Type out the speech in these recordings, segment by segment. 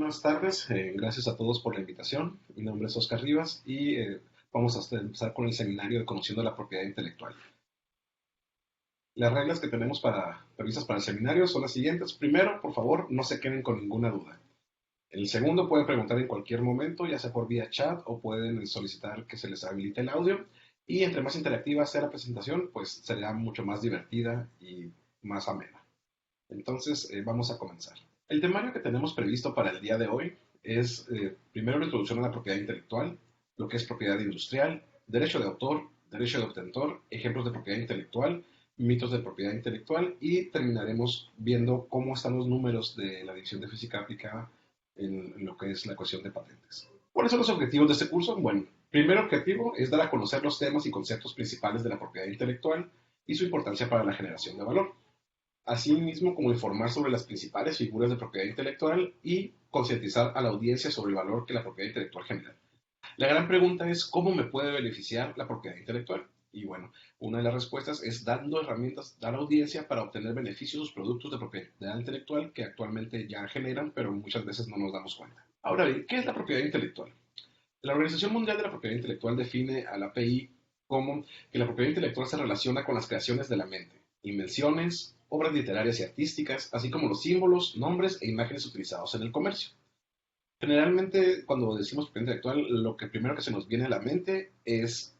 buenas tardes. Gracias a todos por la invitación. Mi nombre es Oscar Rivas y vamos a empezar con el seminario de Conociendo la Propiedad Intelectual. Las reglas que tenemos previstas para el seminario son las siguientes. Primero, por favor, no se queden con ninguna duda. El segundo, pueden preguntar en cualquier momento, ya sea por vía chat o pueden solicitar que se les habilite el audio. Y entre más interactiva sea la presentación, pues será mucho más divertida y más amena. Entonces, vamos a comenzar. El temario que tenemos previsto para el día de hoy es primero la introducción a la propiedad intelectual, lo que es propiedad industrial, derecho de autor, derecho de obtentor, ejemplos de propiedad intelectual, mitos de propiedad intelectual y terminaremos viendo cómo están los números de la división de física aplicada en lo que es la cuestión de patentes. ¿Cuáles son los objetivos de este curso? Bueno, primer objetivo es dar a conocer los temas y conceptos principales de la propiedad intelectual y su importancia para la generación de valor. Asimismo, como informar sobre las principales figuras de propiedad intelectual y concientizar a la audiencia sobre el valor que la propiedad intelectual genera. La gran pregunta es, ¿cómo me puede beneficiar la propiedad intelectual? Y bueno, una de las respuestas es dando herramientas a la audiencia para obtener beneficios de sus productos de propiedad intelectual que actualmente ya generan, pero muchas veces no nos damos cuenta. Ahora bien, ¿qué es la propiedad intelectual? La Organización Mundial de la Propiedad Intelectual define a la API como que la propiedad intelectual se relaciona con las creaciones de la mente, invenciones, obras literarias y artísticas, así como los símbolos, nombres e imágenes utilizados en el comercio. Generalmente, cuando decimos propiedad intelectual, lo que primero que se nos viene a la mente es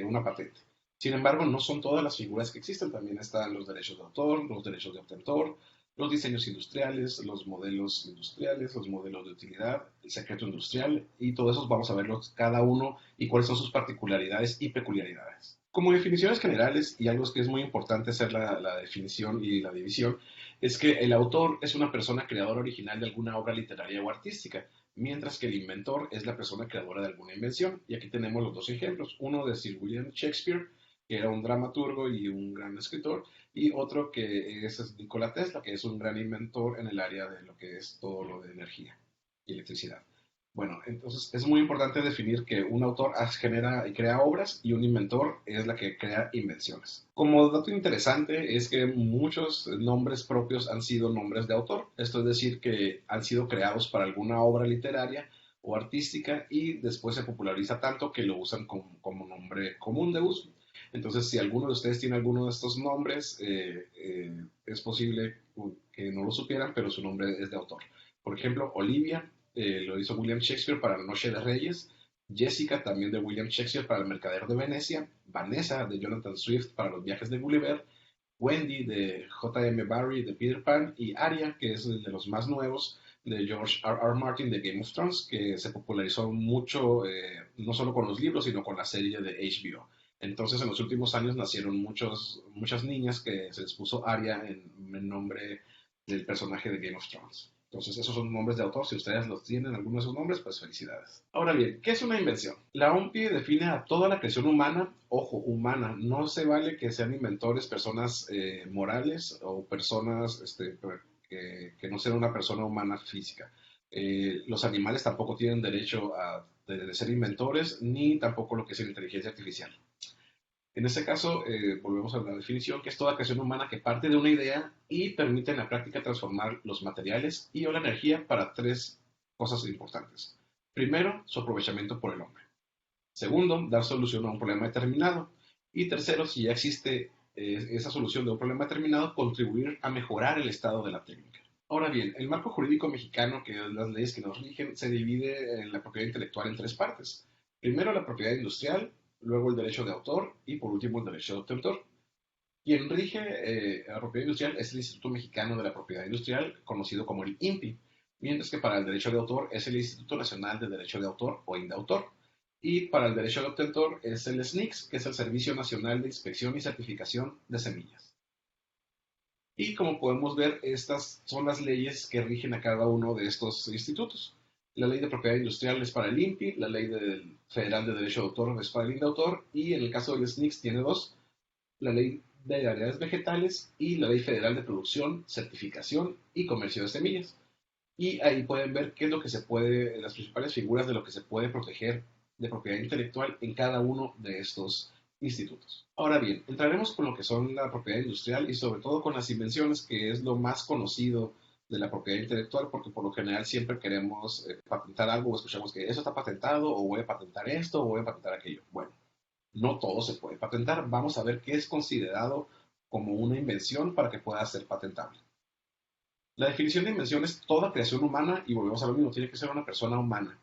una patente. Sin embargo, no son todas las figuras que existen. También están los derechos de autor, los derechos de obtentor, los diseños industriales, los modelos industriales, los modelos de utilidad, el secreto industrial, y todos esos vamos a verlos cada uno y cuáles son sus particularidades y peculiaridades. Como definiciones generales, y algo que es muy importante hacer la definición y la división, es que el autor es una persona creadora original de alguna obra literaria o artística, mientras que el inventor es la persona creadora de alguna invención. Y aquí tenemos los dos ejemplos, uno de Sir William Shakespeare, que era un dramaturgo y un gran escritor, y otro que es Nikola Tesla, que es un gran inventor en el área de lo que es todo lo de energía y electricidad. Bueno, entonces es muy importante definir que un autor genera y crea obras y un inventor es la que crea invenciones. Como dato interesante es que muchos nombres propios han sido nombres de autor, esto es decir, que han sido creados para alguna obra literaria o artística y después se populariza tanto que lo usan como nombre común de uso. Entonces, si alguno de ustedes tiene alguno de estos nombres, es posible que no lo supieran, pero su nombre es de autor. Por ejemplo, Olivia lo hizo William Shakespeare para La Noche de Reyes, Jessica también de William Shakespeare para El Mercader de Venecia, Vanessa de Jonathan Swift para Los Viajes de Gulliver, Wendy de J. M. Barrie de Peter Pan y Arya, que es el de los más nuevos, de George R. R. Martin de Game of Thrones, que se popularizó mucho, no solo con los libros, sino con la serie de HBO. Entonces, en los últimos años nacieron muchas niñas que se les puso Arya en nombre del personaje de Game of Thrones. Entonces, esos son nombres de autor. Si ustedes los tienen, alguno de esos nombres, pues felicidades. Ahora bien, ¿qué es una invención? La OMPI define a toda la creación humana, ojo, humana. No se vale que sean inventores personas morales o personas que no sean una persona humana física. Los animales tampoco tienen derecho de ser inventores, ni tampoco lo que es la inteligencia artificial. En este caso, volvemos a la definición, que es toda creación humana que parte de una idea y permite en la práctica transformar los materiales y o la energía para tres cosas importantes. Primero, su aprovechamiento por el hombre. Segundo, dar solución a un problema determinado. Y tercero, si ya existe esa solución de un problema determinado, contribuir a mejorar el estado de la técnica. Ahora bien, el marco jurídico mexicano, que es las leyes que nos rigen, se divide en la propiedad intelectual en tres partes. Primero, la propiedad industrial, luego el derecho de autor y por último el derecho de obtentor. Quien rige la propiedad industrial es el Instituto Mexicano de la Propiedad Industrial, conocido como el INPI, mientras que para el derecho de autor es el Instituto Nacional de Derecho de Autor o INDAUTOR, y para el derecho de obtentor es el SNICS, que es el Servicio Nacional de Inspección y Certificación de Semillas. Y como podemos ver, estas son las leyes que rigen a cada uno de estos institutos. La ley de propiedad industrial es para el INPI, la ley federal de derecho de autor es para el INDAUTOR y en el caso del SNICS tiene dos, la ley de variedades vegetales y la ley federal de producción, certificación y comercio de semillas. Y ahí pueden ver qué es lo que se puede, las principales figuras de lo que se puede proteger de propiedad intelectual en cada uno de estos institutos. Ahora bien, entraremos con lo que son la propiedad industrial y sobre todo con las invenciones, que es lo más conocido de la propiedad intelectual, porque por lo general siempre queremos patentar algo o escuchamos que eso está patentado o voy a patentar esto o voy a patentar aquello. Bueno, no todo se puede patentar. Vamos a ver qué es considerado como una invención para que pueda ser patentable. La definición de invención es toda creación humana, y volvemos a lo mismo, tiene que ser una persona humana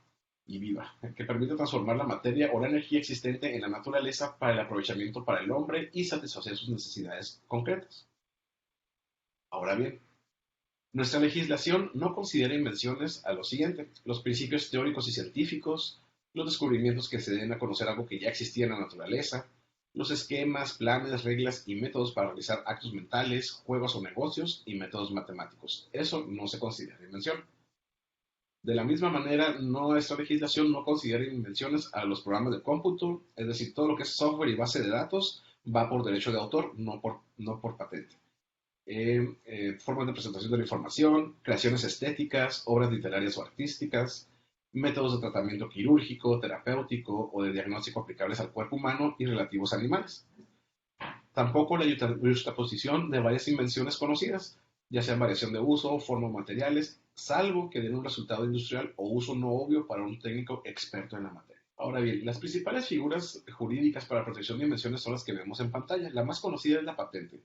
y viva, que permite transformar la materia o la energía existente en la naturaleza para el aprovechamiento para el hombre y satisfacer sus necesidades concretas. Ahora bien, nuestra legislación no considera invenciones a lo siguiente: los principios teóricos y científicos, los descubrimientos que se den a conocer algo que ya existía en la naturaleza, los esquemas, planes, reglas y métodos para realizar actos mentales, juegos o negocios y métodos matemáticos. Eso no se considera invención. De la misma manera, nuestra legislación no considera invenciones a los programas de cómputo, es decir, todo lo que es software y base de datos va por derecho de autor, no por patente. Formas de presentación de la información, creaciones estéticas, obras literarias o artísticas, métodos de tratamiento quirúrgico, terapéutico o de diagnóstico aplicables al cuerpo humano y relativos a animales. Tampoco la juxtaposición de varias invenciones conocidas, ya sean variación de uso, forma o materiales, salvo que den un resultado industrial o uso no obvio para un técnico experto en la materia. Ahora bien, las principales figuras jurídicas para protección de invenciones son las que vemos en pantalla. La más conocida es la patente,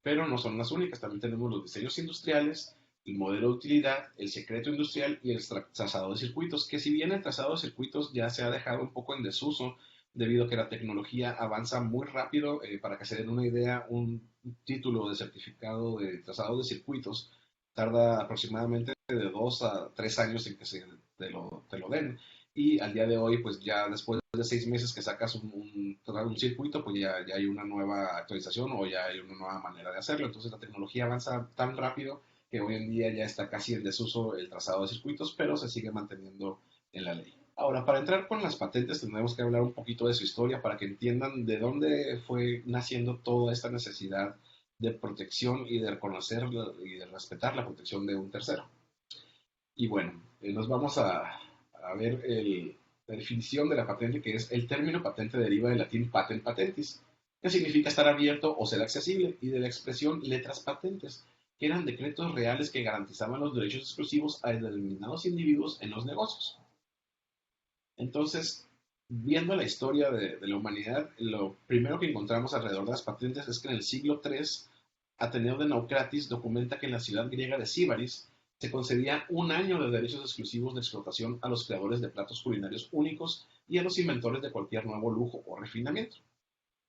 pero no son las únicas. También tenemos los diseños industriales, el modelo de utilidad, el secreto industrial y el trazado de circuitos, que si bien el trazado de circuitos ya se ha dejado un poco en desuso debido a que la tecnología avanza muy rápido. Para que se den una idea, un título de certificado de trazado de circuitos tarda aproximadamente de 2 a 3 años en que te lo den. Y al día de hoy, pues ya después de 6 meses que sacas un circuito, pues ya hay una nueva actualización o ya hay una nueva manera de hacerlo. Entonces la tecnología avanza tan rápido que hoy en día ya está casi en desuso el trazado de circuitos, pero se sigue manteniendo en la ley. Ahora, para entrar con las patentes tendremos que hablar un poquito de su historia para que entiendan de dónde fue naciendo toda esta necesidad de protección y de reconocer y de respetar la protección de un tercero. Y bueno, nos vamos a ver la definición de la patente, que es: el término patente deriva del latín patent patentis, que significa estar abierto o ser accesible, y de la expresión letras patentes, que eran decretos reales que garantizaban los derechos exclusivos a determinados individuos en los negocios. Entonces, viendo la historia de la humanidad, lo primero que encontramos alrededor de las patentes es que en el siglo III, Ateneo de Naucratis documenta que en la ciudad griega de Síbaris se concedía un año de derechos exclusivos de explotación a los creadores de platos culinarios únicos y a los inventores de cualquier nuevo lujo o refinamiento.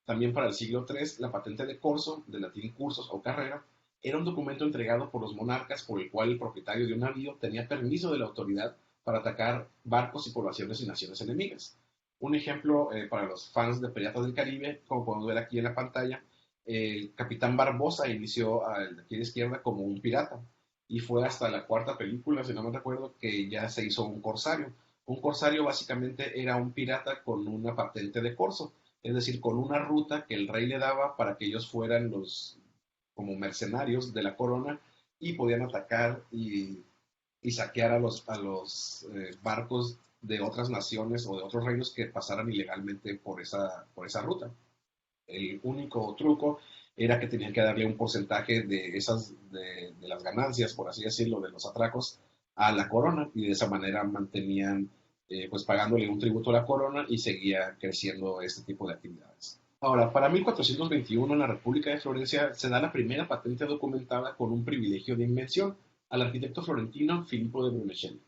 También para el siglo III, la patente de corso, de latín cursos o carrera, era un documento entregado por los monarcas por el cual el propietario de un navío tenía permiso de la autoridad para atacar barcos y poblaciones y naciones enemigas. Un ejemplo para los fans de Piratas del Caribe, como podemos ver aquí en la pantalla, el capitán Barbosa inició al de aquí a la izquierda como un pirata, y fue hasta la cuarta película, si no me recuerdo, que ya se hizo un corsario. Un corsario básicamente era un pirata con una patente de corso, es decir, con una ruta que el rey le daba para que ellos fueran los como mercenarios de la corona y podían atacar y saquear a los barcos de otras naciones o de otros reinos que pasaran ilegalmente por esa ruta. El único truco era que tenían que darle un porcentaje de las ganancias, por así decirlo, de los atracos a la corona, y de esa manera mantenían pues pagándole un tributo a la corona, y seguía creciendo este tipo de actividades. Ahora, para 1421 en la República de Florencia se da la primera patente documentada con un privilegio de invención al arquitecto florentino Filippo de Brunelleschi.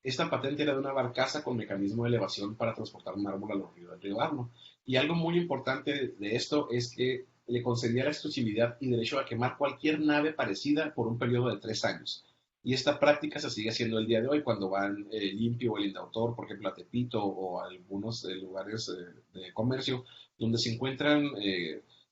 Esta patente era de una barcaza con mecanismo de elevación para transportar mármol a los ríos del río Arno. Y algo muy importante de esto es que le concedía la exclusividad y derecho a quemar cualquier nave parecida por un periodo de 3 años. Y esta práctica se sigue haciendo el día de hoy cuando van Limpio o el Indautor, por ejemplo, a Tepito o a algunos lugares de comercio donde se encuentran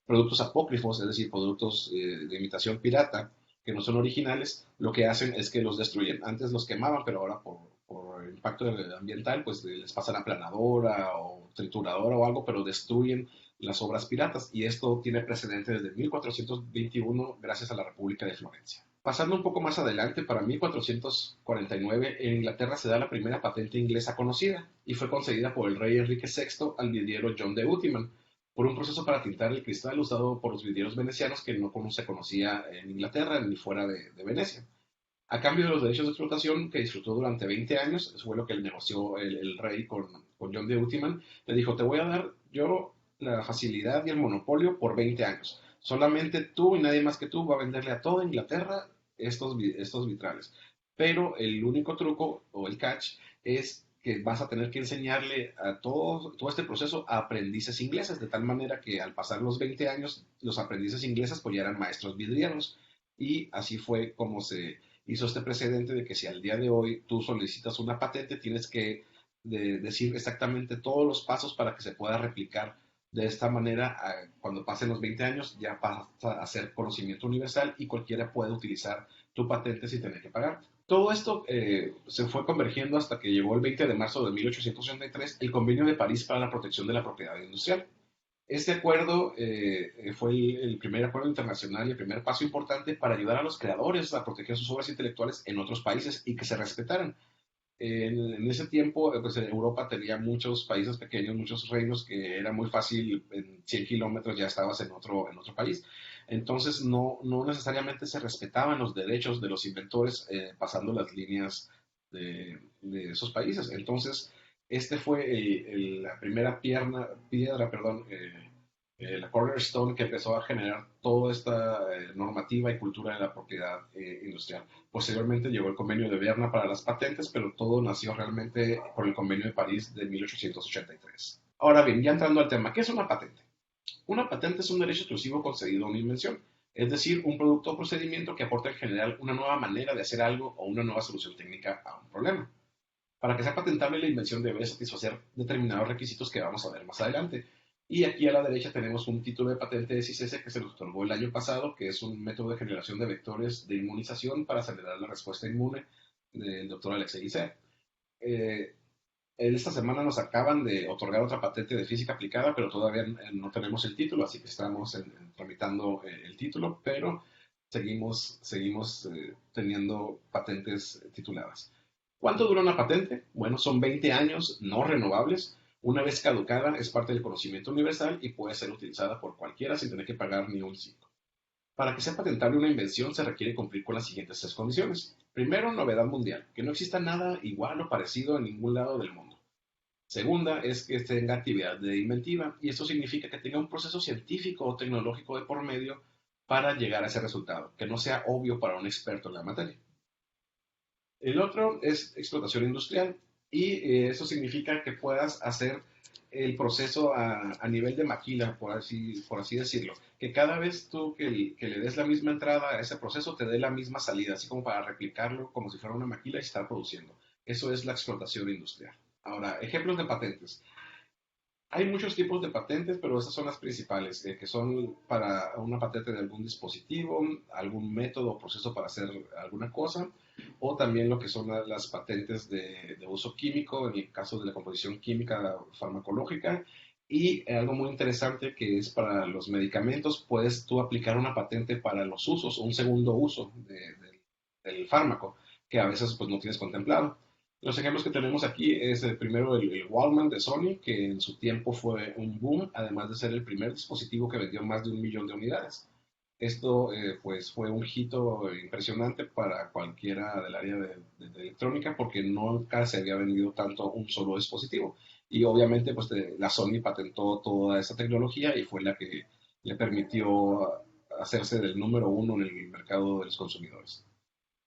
productos apócrifos, es decir, productos de imitación pirata que no son originales. Lo que hacen es que los destruyen. Antes los quemaban, pero ahora por impacto ambiental, pues les pasan aplanadora o trituradora o algo, pero destruyen las obras piratas. Y esto tiene precedente desde 1421 gracias a la República de Florencia. Pasando un poco más adelante, para 1449, en Inglaterra se da la primera patente inglesa conocida y fue concedida por el rey Enrique VI al vidriero John de Utiman por un proceso para tintar el cristal usado por los vidrieros venecianos que no se conocía en Inglaterra ni fuera de Venecia. A cambio de los derechos de explotación que disfrutó durante 20 años, eso fue lo que él negoció el rey con John de Utiman, le dijo, te voy a dar yo la facilidad y el monopolio por 20 años. Solamente tú y nadie más que tú va a venderle a toda Inglaterra estos vitrales. Pero el único truco o el catch es que vas a tener que enseñarle a todo este proceso a aprendices ingleses, de tal manera que al pasar los 20 años, los aprendices ingleses pues ya eran maestros vidrieros. Y así fue como se hizo este precedente de que si al día de hoy tú solicitas una patente, tienes que decir exactamente todos los pasos para que se pueda replicar de esta manera. Cuando pasen los 20 años ya pasa a ser conocimiento universal y cualquiera puede utilizar tu patente sin tener que pagar. Todo esto se fue convergiendo hasta que llegó el 20 de marzo de 1883 el Convenio de París para la Protección de la Propiedad Industrial. Este acuerdo fue el primer acuerdo internacional y el primer paso importante para ayudar a los creadores a proteger sus obras intelectuales en otros países y que se respetaran. En ese tiempo, pues Europa tenía muchos países pequeños, muchos reinos que era muy fácil, en 100 kilómetros ya estabas en otro país. Entonces, no necesariamente se respetaban los derechos de los inventores pasando las líneas de esos países. Entonces, este fue la primera piedra, perdón, la cornerstone que empezó a generar toda esta normativa y cultura de la propiedad industrial. Posteriormente llegó el convenio de Berna para las patentes, pero todo nació realmente con el convenio de París de 1883. Ahora bien, ya entrando al tema, ¿qué es una patente? Una patente es un derecho exclusivo concedido a una invención, es decir, un producto o procedimiento que aporta en general una nueva manera de hacer algo o una nueva solución técnica a un problema. Para que sea patentable, la invención debe satisfacer determinados requisitos que vamos a ver más adelante. Y aquí a la derecha tenemos un título de patente de CISESE que se nos otorgó el año pasado, que es un método de generación de vectores de inmunización para acelerar la respuesta inmune del doctor Alexei Guisset. Eh, esta semana nos acaban de otorgar otra patente de física aplicada, pero todavía no tenemos el título, así que estamos tramitando el título, pero seguimos teniendo patentes tituladas. ¿Cuánto dura una patente? Bueno, son 20 años no renovables. Una vez caducada, es parte del conocimiento universal y puede ser utilizada por cualquiera sin tener que pagar ni un 5. Para que sea patentable una invención se requiere cumplir con las siguientes tres condiciones. Primero, novedad mundial, que no exista nada igual o parecido en ningún lado del mundo. Segunda es que tenga actividad de inventiva y esto significa que tenga un proceso científico o tecnológico de por medio para llegar a ese resultado, que no sea obvio para un experto en la materia. El otro es explotación industrial y eso significa que puedas hacer el proceso a nivel de maquila, por así decirlo. Que cada vez tú que le des la misma entrada a ese proceso te dé la misma salida, así como para replicarlo como si fuera una maquila y estar produciendo. Eso es la explotación industrial. Ahora, ejemplos de patentes. Hay muchos tipos de patentes, pero esas son las principales, que son para una patente de algún dispositivo, algún método o proceso para hacer alguna cosa, o también lo que son las patentes de uso químico, en el caso de la composición química farmacológica, y algo muy interesante que es para los medicamentos, puedes tú aplicar una patente para los usos, o un segundo uso del fármaco, que a veces pues no tienes contemplado. Los ejemplos que tenemos aquí es primero el Walkman de Sony, que en su tiempo fue un boom, además de ser el primer dispositivo que vendió más de 1 millón de unidades. Esto pues fue un hito impresionante para cualquiera del área de electrónica porque nunca se había vendido tanto un solo dispositivo. Y obviamente pues la Sony patentó toda esa tecnología y fue la que le permitió hacerse del número uno en el mercado de los consumidores.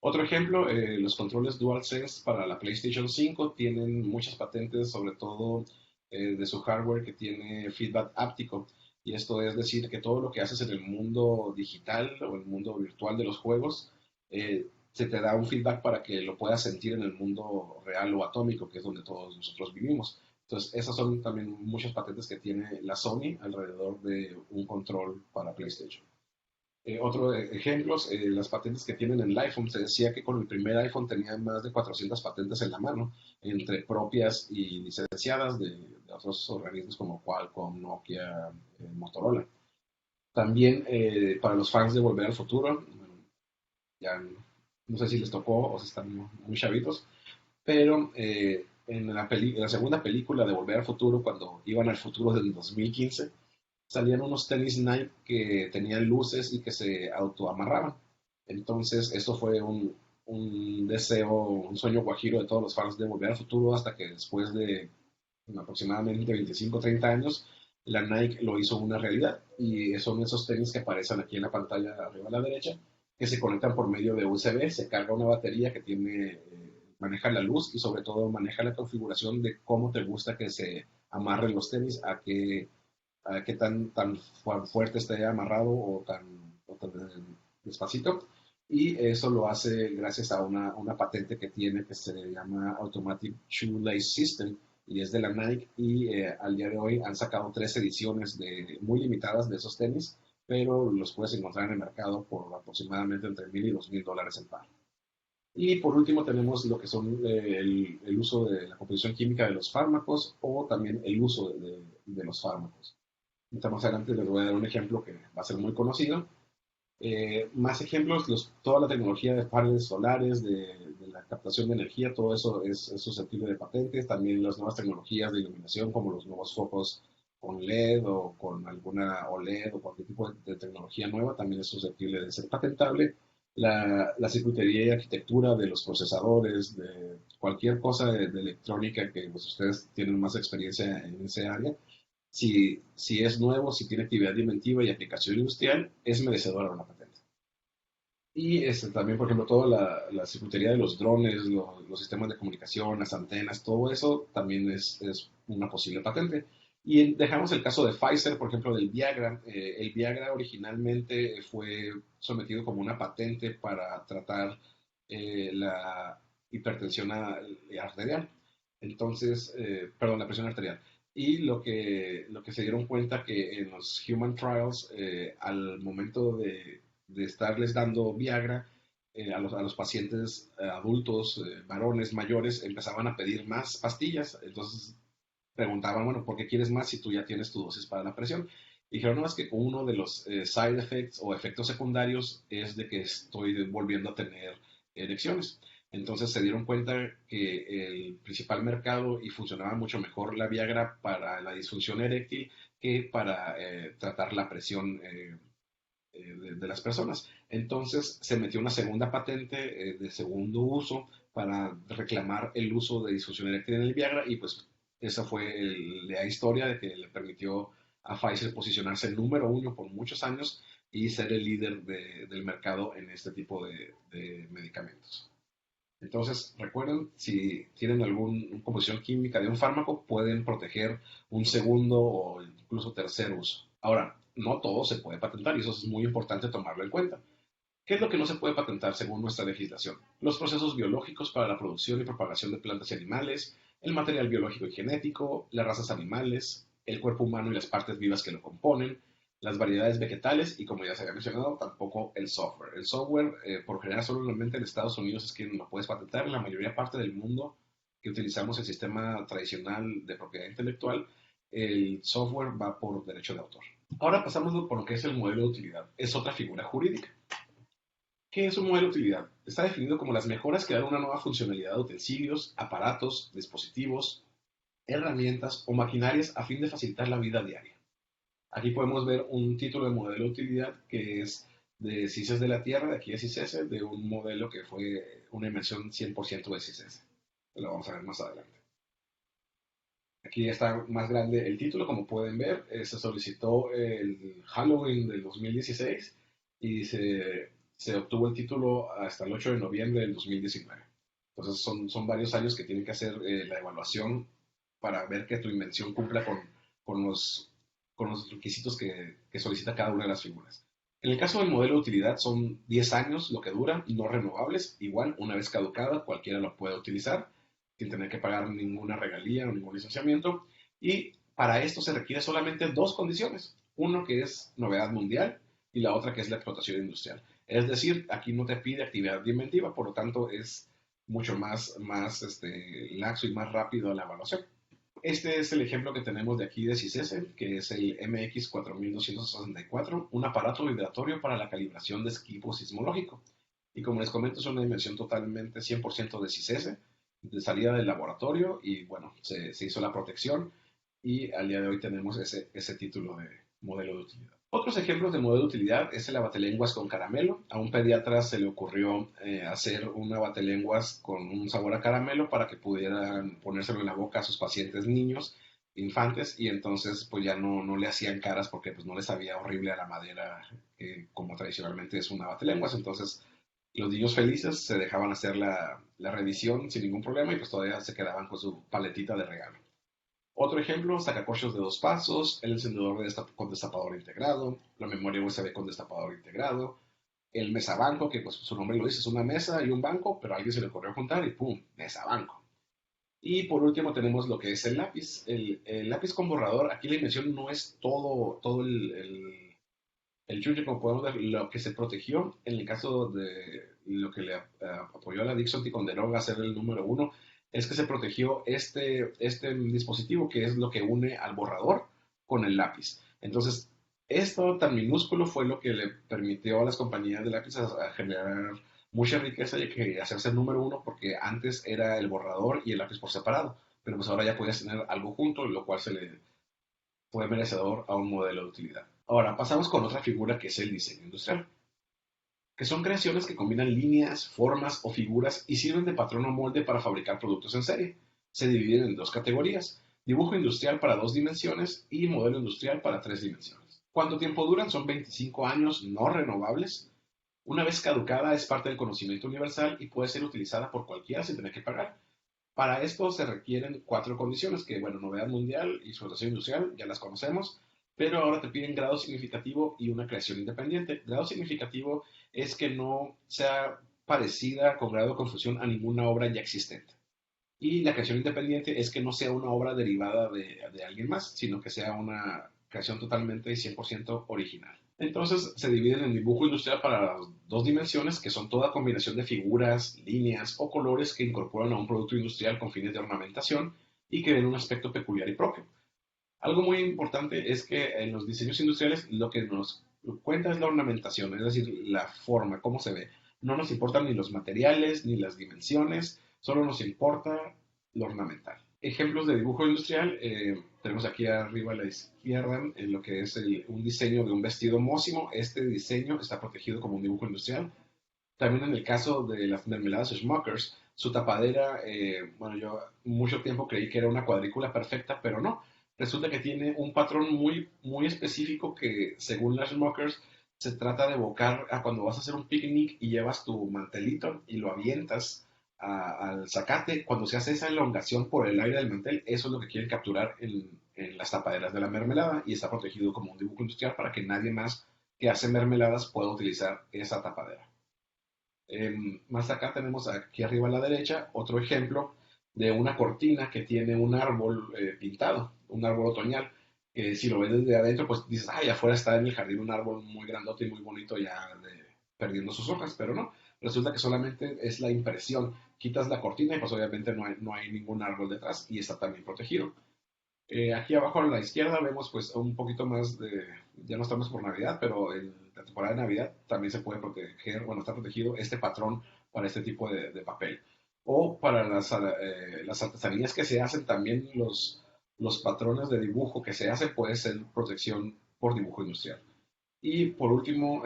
Otro ejemplo, los controles DualSense para la PlayStation 5 tienen muchas patentes, sobre todo de su hardware que tiene feedback áptico. Y esto es decir, que todo lo que haces en el mundo digital o en el mundo virtual de los juegos, se te da un feedback para que lo puedas sentir en el mundo real o atómico, que es donde todos nosotros vivimos. Entonces, esas son también muchas patentes que tiene la Sony alrededor de un control para PlayStation. Otros ejemplos, las patentes que tienen en el iPhone. Se decía que con el primer iPhone tenían más de 400 patentes en la mano, entre propias y licenciadas de otros organismos como Qualcomm, Nokia, Motorola. También para los fans de Volver al Futuro, bueno, ya no sé si les tocó o si están muy chavitos, pero en la segunda película de Volver al Futuro, cuando iban al futuro del 2015, salían unos tenis Nike que tenían luces y que se autoamarraban. Entonces, esto fue un deseo, un sueño guajiro de todos los fans de Volver al Futuro, hasta que después de aproximadamente 25 o 30 años, la Nike lo hizo una realidad. Y son esos tenis que aparecen aquí en la pantalla arriba a la derecha, que se conectan por medio de USB, se carga una batería que maneja la luz y sobre todo maneja la configuración de cómo te gusta que se amarren los tenis, a qué tan fuerte esté amarrado o tan despacito. Y eso lo hace gracias a una patente que tiene que se llama Automatic Shoelace System y es de la Nike y al día de hoy han sacado 3 ediciones muy limitadas de esos tenis, pero los puedes encontrar en el mercado por aproximadamente entre $1,000 y $2,000 el par. Y por último tenemos lo que son el uso de la composición química de los fármacos o también el uso de los fármacos. Más adelante les voy a dar un ejemplo que va a ser muy conocido. Más ejemplos, toda la tecnología de paneles solares, de la captación de energía, todo eso es susceptible de patentes. También las nuevas tecnologías de iluminación, como los nuevos focos con LED o con alguna OLED o cualquier tipo de tecnología nueva, también es susceptible de ser patentable. La circuitería y arquitectura de los procesadores, de cualquier cosa de electrónica que pues, ustedes tienen más experiencia en ese área, si es nuevo, si tiene actividad inventiva y aplicación industrial, es merecedora de una patente. Y también, por ejemplo, toda la circuitería de los drones, los sistemas de comunicación, las antenas, todo eso también es una posible patente. Y dejamos el caso de Pfizer, por ejemplo, del Viagra. El Viagra originalmente fue sometido como una patente para tratar la hipertensión arterial. Entonces, perdón, la presión arterial. Y lo que se dieron cuenta que en los human trials, al momento de estarles dando Viagra a los pacientes adultos, varones mayores, empezaban a pedir más pastillas. Entonces preguntaban, bueno, ¿por qué quieres más si tú ya tienes tu dosis para la presión? Y dijeron, no, es que uno de los side effects o efectos secundarios es de que estoy volviendo a tener erecciones. Entonces se dieron cuenta que el principal mercado y funcionaba mucho mejor la Viagra para la disfunción eréctil que para tratar la presión de las personas. Entonces se metió una segunda patente de segundo uso para reclamar el uso de disfunción eréctil en el Viagra y pues esa fue la historia de que le permitió a Pfizer posicionarse número uno por muchos años y ser el líder del mercado en este tipo de medicamentos. Entonces, recuerden, si tienen alguna composición química de un fármaco, pueden proteger un segundo o incluso tercer uso. Ahora, no todo se puede patentar y eso es muy importante tomarlo en cuenta. ¿Qué es lo que no se puede patentar según nuestra legislación? Los procesos biológicos para la producción y propagación de plantas y animales, el material biológico y genético, las razas animales, el cuerpo humano y las partes vivas que lo componen, las variedades vegetales y, como ya se había mencionado, tampoco el software. El software, por general, solamente en Estados Unidos es quien lo puedes patentar. En la mayoría parte del mundo que utilizamos el sistema tradicional de propiedad intelectual, el software va por derecho de autor. Ahora pasamos por lo que es el modelo de utilidad. Es otra figura jurídica. ¿Qué es un modelo de utilidad? Está definido como las mejoras que dan una nueva funcionalidad de utensilios, aparatos, dispositivos, herramientas o maquinarias a fin de facilitar la vida diaria. Aquí podemos ver un título de modelo de utilidad que es de CISES de la Tierra, de aquí de CISES, de un modelo que fue una inversión 100% de CISES. Lo vamos a ver más adelante. Aquí está más grande el título, como pueden ver. Se solicitó el Halloween del 2016 y se obtuvo el título hasta el 8 de noviembre del 2019. Entonces son varios años que tienen que hacer la evaluación para ver que tu invención cumpla con los requisitos que solicita cada una de las figuras. En el caso del modelo de utilidad son 10 años lo que dura, no renovables. Igual, una vez caducada, cualquiera lo puede utilizar sin tener que pagar ninguna regalía o ningún licenciamiento. Y para esto se requiere solamente dos condiciones. Uno que es novedad mundial y la otra que es la explotación industrial. Es decir, aquí no te pide actividad inventiva, por lo tanto es mucho más laxo y más rápido la evaluación. Este es el ejemplo que tenemos de aquí de CISESE, que es el MX4264, un aparato vibratorio para la calibración de equipo sismológico. Y como les comento, es una dimensión totalmente 100% de CISESE, de salida del laboratorio, y bueno, se hizo la protección, y al día de hoy tenemos ese título de modelo de utilidad. Otros ejemplos de modelo de utilidad es el abatelenguas con caramelo. A un pediatra se le ocurrió hacer un abatelenguas con un sabor a caramelo para que pudieran ponérselo en la boca a sus pacientes niños, infantes, y entonces pues ya no le hacían caras porque pues no les sabía horrible a la madera como tradicionalmente es un abatelenguas. Entonces los niños felices se dejaban hacer la revisión sin ningún problema y pues todavía se quedaban con su paletita de regalo. Otro ejemplo, sacacorchos de dos pasos, el encendedor con destapador integrado, la memoria USB con destapador integrado, el mesabanco, que pues su nombre lo dice, es una mesa y un banco, pero a alguien se le ocurrió juntar y ¡pum! Mesabanco. Y por último tenemos lo que es el lápiz. El lápiz con borrador, aquí la invención no es todo el chunche, como podemos ver, lo que se protegió en el caso de lo que le apoyó a la Dixon Ticonderoga a ser el número uno, es que se protegió este dispositivo que es lo que une al borrador con el lápiz. Entonces, esto tan minúsculo fue lo que le permitió a las compañías de lápiz a generar mucha riqueza y que hacerse el número uno porque antes era el borrador y el lápiz por separado, pero pues ahora ya podías tener algo junto, lo cual se le fue merecedor a un modelo de utilidad. Ahora, pasamos con otra figura que es el diseño industrial, que son creaciones que combinan líneas, formas o figuras y sirven de patrón o molde para fabricar productos en serie. Se dividen en dos categorías, dibujo industrial para dos dimensiones y modelo industrial para tres dimensiones. ¿Cuánto tiempo duran? Son 25 años no renovables. Una vez caducada es parte del conocimiento universal y puede ser utilizada por cualquiera sin tener que pagar. Para esto se requieren cuatro condiciones, que bueno, novedad mundial y explotación industrial, ya las conocemos, pero ahora te piden grado significativo y una creación independiente. Grado significativo es que no sea parecida con grado de confusión a ninguna obra ya existente. Y la creación independiente es que no sea una obra derivada de alguien más, sino que sea una creación totalmente y 100% original. Entonces se dividen en dibujo industrial para las dos dimensiones, que son toda combinación de figuras, líneas o colores que incorporan a un producto industrial con fines de ornamentación y que den un aspecto peculiar y propio. Algo muy importante es que en los diseños industriales lo que nos cuenta es la ornamentación, es decir, la forma, cómo se ve. No nos importan ni los materiales ni las dimensiones, solo nos importa lo ornamental. Ejemplos de dibujo industrial, tenemos aquí arriba a la izquierda en lo que es un diseño de un vestido mósimo. Este diseño está protegido como un dibujo industrial. También en el caso de las mermeladas Smuckers, su tapadera, bueno, yo mucho tiempo creí que era una cuadrícula perfecta, pero no. Resulta que tiene un patrón muy específico que, según las Smuckers, se trata de evocar a cuando vas a hacer un picnic y llevas tu mantelito y lo avientas al zacate. Cuando se hace esa elongación por el aire del mantel, eso es lo que quieren capturar en las tapaderas de la mermelada y está protegido como un dibujo industrial para que nadie más que hace mermeladas pueda utilizar esa tapadera. Más acá tenemos aquí arriba a la derecha otro ejemplo de una cortina que tiene un árbol pintado, un árbol otoñal, que si lo ves desde adentro, pues dices, ay, afuera está en el jardín un árbol muy grandote y muy bonito ya perdiendo sus hojas, pero no, resulta que solamente es la impresión. Quitas la cortina y pues obviamente no hay ningún árbol detrás y está también protegido. Aquí abajo a la izquierda vemos pues un poquito más ya no estamos por Navidad, pero en la temporada de Navidad también se puede proteger, bueno, está protegido este patrón para este tipo de papel. O para las artesanías que se hacen, también los patrones de dibujo que se hacen puede ser protección por dibujo industrial. Y por último,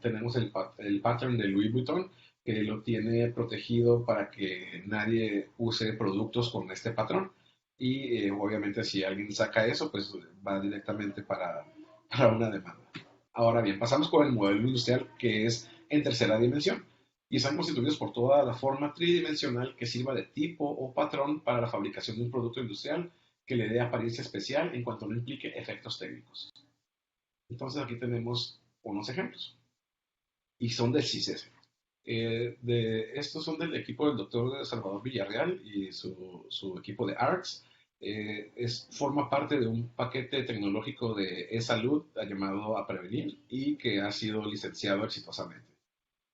tenemos el pattern de Louis Vuitton, que lo tiene protegido para que nadie use productos con este patrón. Y obviamente si alguien saca eso, pues va directamente para una demanda. Ahora bien, pasamos con el modelo industrial que es en tercera dimensión y están constituidos por toda la forma tridimensional que sirva de tipo o patrón para la fabricación de un producto industrial que le dé apariencia especial en cuanto no implique efectos técnicos. Entonces aquí tenemos unos ejemplos y son del CISES. Estos son del equipo del doctor Salvador Villarreal y su equipo de ARCS. Forma parte de un paquete tecnológico de e-salud llamado A Prevenir y que ha sido licenciado exitosamente.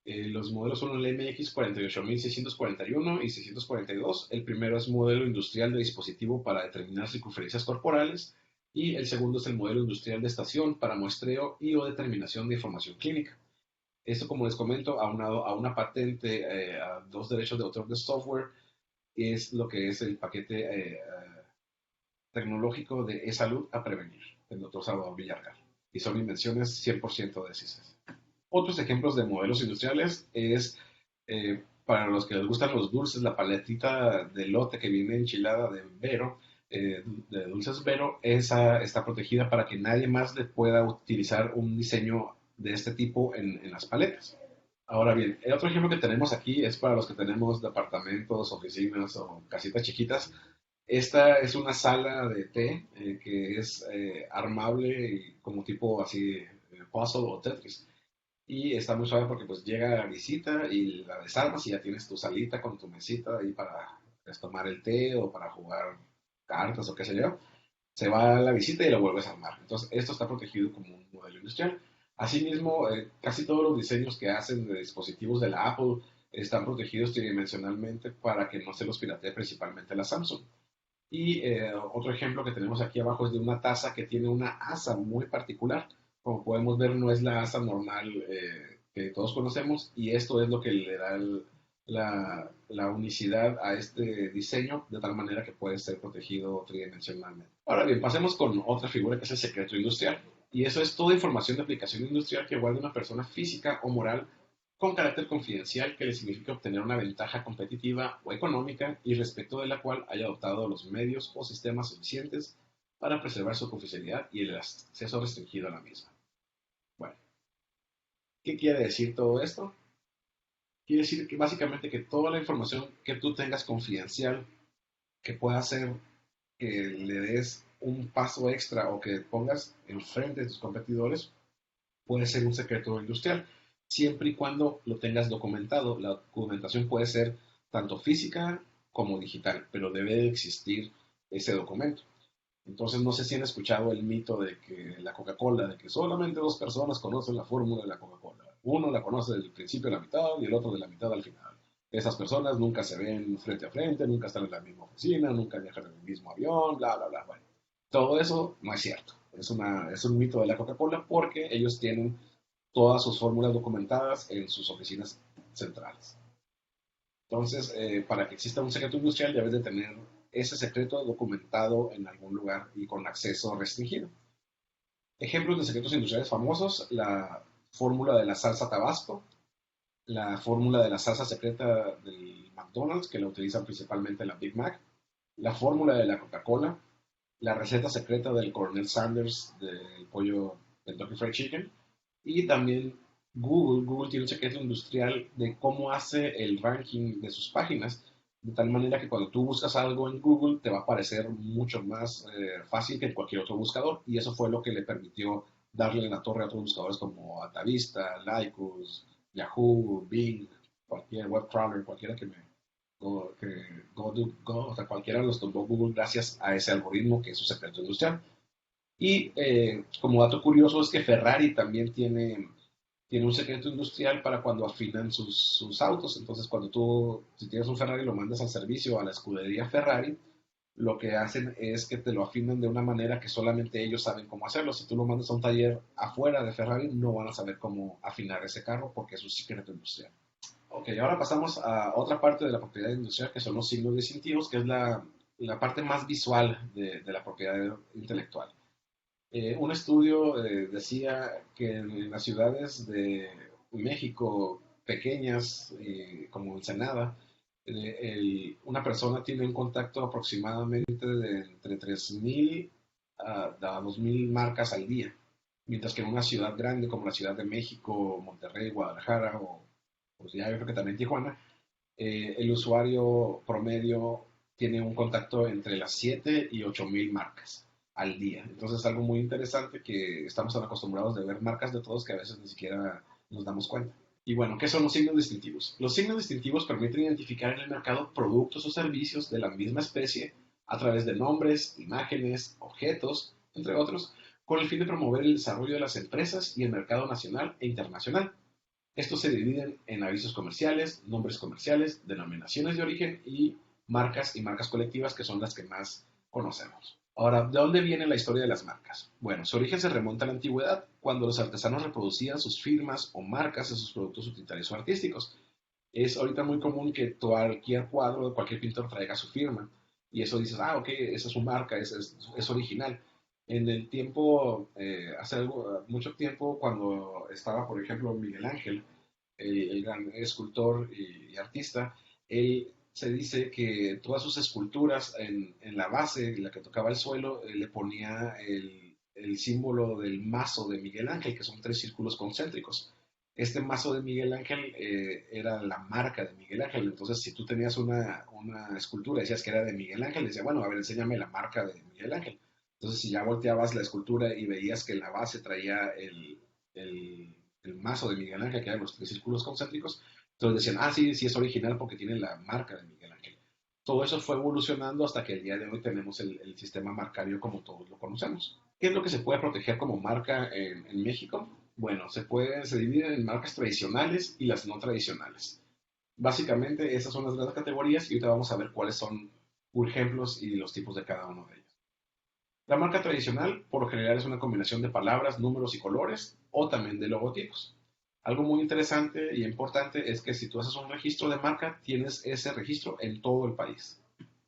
Los modelos son el MX 48641 y 642. El primero es modelo industrial de dispositivo para determinar circunferencias corporales y el segundo es el modelo industrial de estación para muestreo y o determinación de información clínica. Esto, como les comento, aunado a una patente, a dos derechos de autor de software, es lo que es el paquete tecnológico de e-salud a prevenir, del doctor Salvador Villarreal. y son invenciones 100% decisas. Otros ejemplos de modelos industriales es, para los que les gustan los dulces, la paletita de lote que viene enchilada de Vero, de Dulces Vero, esa está protegida para que nadie más le pueda utilizar un diseño de este tipo en las paletas. Ahora bien, el otro ejemplo que tenemos aquí es para los que tenemos departamentos, oficinas o casitas chiquitas. Esta es una sala de té que es armable y como tipo así puzzle o Tetris. Y está muy suave porque pues llega la visita y la desarmas y ya tienes tu salita con tu mesita ahí para pues, tomar el té o para jugar cartas o qué sé yo. Se va a la visita y lo vuelves a armar. Entonces, esto está protegido como un modelo industrial. Asimismo, casi todos los diseños que hacen de dispositivos de la Apple están protegidos tridimensionalmente para que no se los piratee principalmente la Samsung. Y otro ejemplo que tenemos aquí abajo es de una taza que tiene una asa muy particular. Como podemos ver, no es la asa normal que todos conocemos y esto es lo que le da la unicidad a este diseño de tal manera que puede ser protegido tridimensionalmente. Ahora bien, pasemos con otra figura que es el secreto industrial. Y eso es toda información de aplicación industrial que guarda una persona física o moral con carácter confidencial que le significa obtener una ventaja competitiva o económica y respecto de la cual haya adoptado los medios o sistemas suficientes para preservar su confidencialidad y el acceso restringido a la misma. Bueno, ¿qué quiere decir todo esto? Quiere decir que básicamente que toda la información que tú tengas confidencial que pueda hacer que le des un paso extra o que pongas enfrente de tus competidores puede ser un secreto industrial, siempre y cuando lo tengas documentado. La documentación puede ser tanto física como digital, pero debe de existir ese documento. Entonces, no sé si han escuchado el mito de que la Coca-Cola, de que solamente dos personas conocen la fórmula de la Coca-Cola. Uno la conoce del principio a la mitad y el otro de la mitad al final. Esas personas nunca se ven frente a frente, nunca están en la misma oficina, nunca viajan en el mismo avión, bla, bla, bla. Bueno, todo eso no es cierto. Es un mito de la Coca-Cola porque ellos tienen todas sus fórmulas documentadas en sus oficinas centrales. Entonces, para que exista un secreto industrial, debes de tener ese secreto documentado en algún lugar y con acceso restringido. Ejemplos de secretos industriales famosos, la fórmula de la salsa Tabasco, la fórmula de la salsa secreta del McDonald's, que la utilizan principalmente la Big Mac, la fórmula de la Coca-Cola, la receta secreta del Coronel Sanders del pollo Kentucky Fried Chicken, y también Google tiene un secreto industrial de cómo hace el ranking de sus páginas, de tal manera que cuando tú buscas algo en Google te va a aparecer mucho más fácil que en cualquier otro buscador, y eso fue lo que le permitió darle la torre a otros buscadores como Altavista, Lycos, Yahoo, Bing, cualquier web crawler, cualquiera que o sea, cualquiera los tomó Google gracias a ese algoritmo que es su secreto industrial. Y como dato curioso es que Ferrari también tiene un secreto industrial para cuando afinan sus autos. Entonces, cuando tú, si tienes un Ferrari, lo mandas al servicio a la escudería Ferrari, lo que hacen es que te lo afinan de una manera que solamente ellos saben cómo hacerlo. Si tú lo mandas a un taller afuera de Ferrari, no van a saber cómo afinar ese carro porque es un secreto industrial. Ok, ahora pasamos a otra parte de la propiedad industrial que son los signos distintivos, que es la parte más visual de la propiedad intelectual. Un estudio decía que en las ciudades de México pequeñas, como Ensenada, una persona tiene un contacto aproximadamente de entre 3.000 a 2.000 marcas al día, mientras que en una ciudad grande como la Ciudad de México, Monterrey, Guadalajara o pues ya yo creo que también Tijuana, el usuario promedio tiene un contacto entre las 7 y 8.000 marcas al día. Entonces es algo muy interesante que estamos tan acostumbrados de ver marcas de todos que a veces ni siquiera nos damos cuenta. Y bueno, ¿qué son los signos distintivos? Los signos distintivos permiten identificar en el mercado productos o servicios de la misma especie a través de nombres, imágenes, objetos, entre otros, con el fin de promover el desarrollo de las empresas y el mercado nacional e internacional. Estos se dividen en avisos comerciales, nombres comerciales, denominaciones de origen y marcas colectivas que son las que más conocemos. Ahora, ¿de dónde viene la historia de las marcas? Bueno, su origen se remonta a la antigüedad, cuando los artesanos reproducían sus firmas o marcas en sus productos utilitarios o artísticos. Es ahorita muy común que cualquier cuadro de cualquier pintor traiga su firma y eso dices, ah, ok, esa es su marca, es original. En el tiempo, mucho tiempo, cuando estaba, por ejemplo, Miguel Ángel, el gran escultor y artista, él se dice que todas sus esculturas en la base, en la que tocaba el suelo, le ponía el símbolo del mazo de Miguel Ángel, que son tres círculos concéntricos. Este mazo de Miguel Ángel era la marca de Miguel Ángel. Entonces, si tú tenías una escultura y decías que era de Miguel Ángel, decía, bueno, a ver, enséñame la marca de Miguel Ángel. Entonces, si ya volteabas la escultura y veías que la base traía el, el mazo de Miguel Ángel, que eran los tres círculos concéntricos, entonces decían, ah, sí, sí es original porque tiene la marca de Miguel Ángel. Todo eso fue evolucionando hasta que el día de hoy tenemos el sistema marcario como todos lo conocemos. ¿Qué es lo que se puede proteger como marca en México? Bueno, se dividen en marcas tradicionales y las no tradicionales. Básicamente, esas son las grandes categorías y ahorita vamos a ver cuáles son ejemplos y los tipos de cada uno de ellos. La marca tradicional, por lo general, es una combinación de palabras, números y colores, o también de logotipos. Algo muy interesante y importante es que si tú haces un registro de marca, tienes ese registro en todo el país.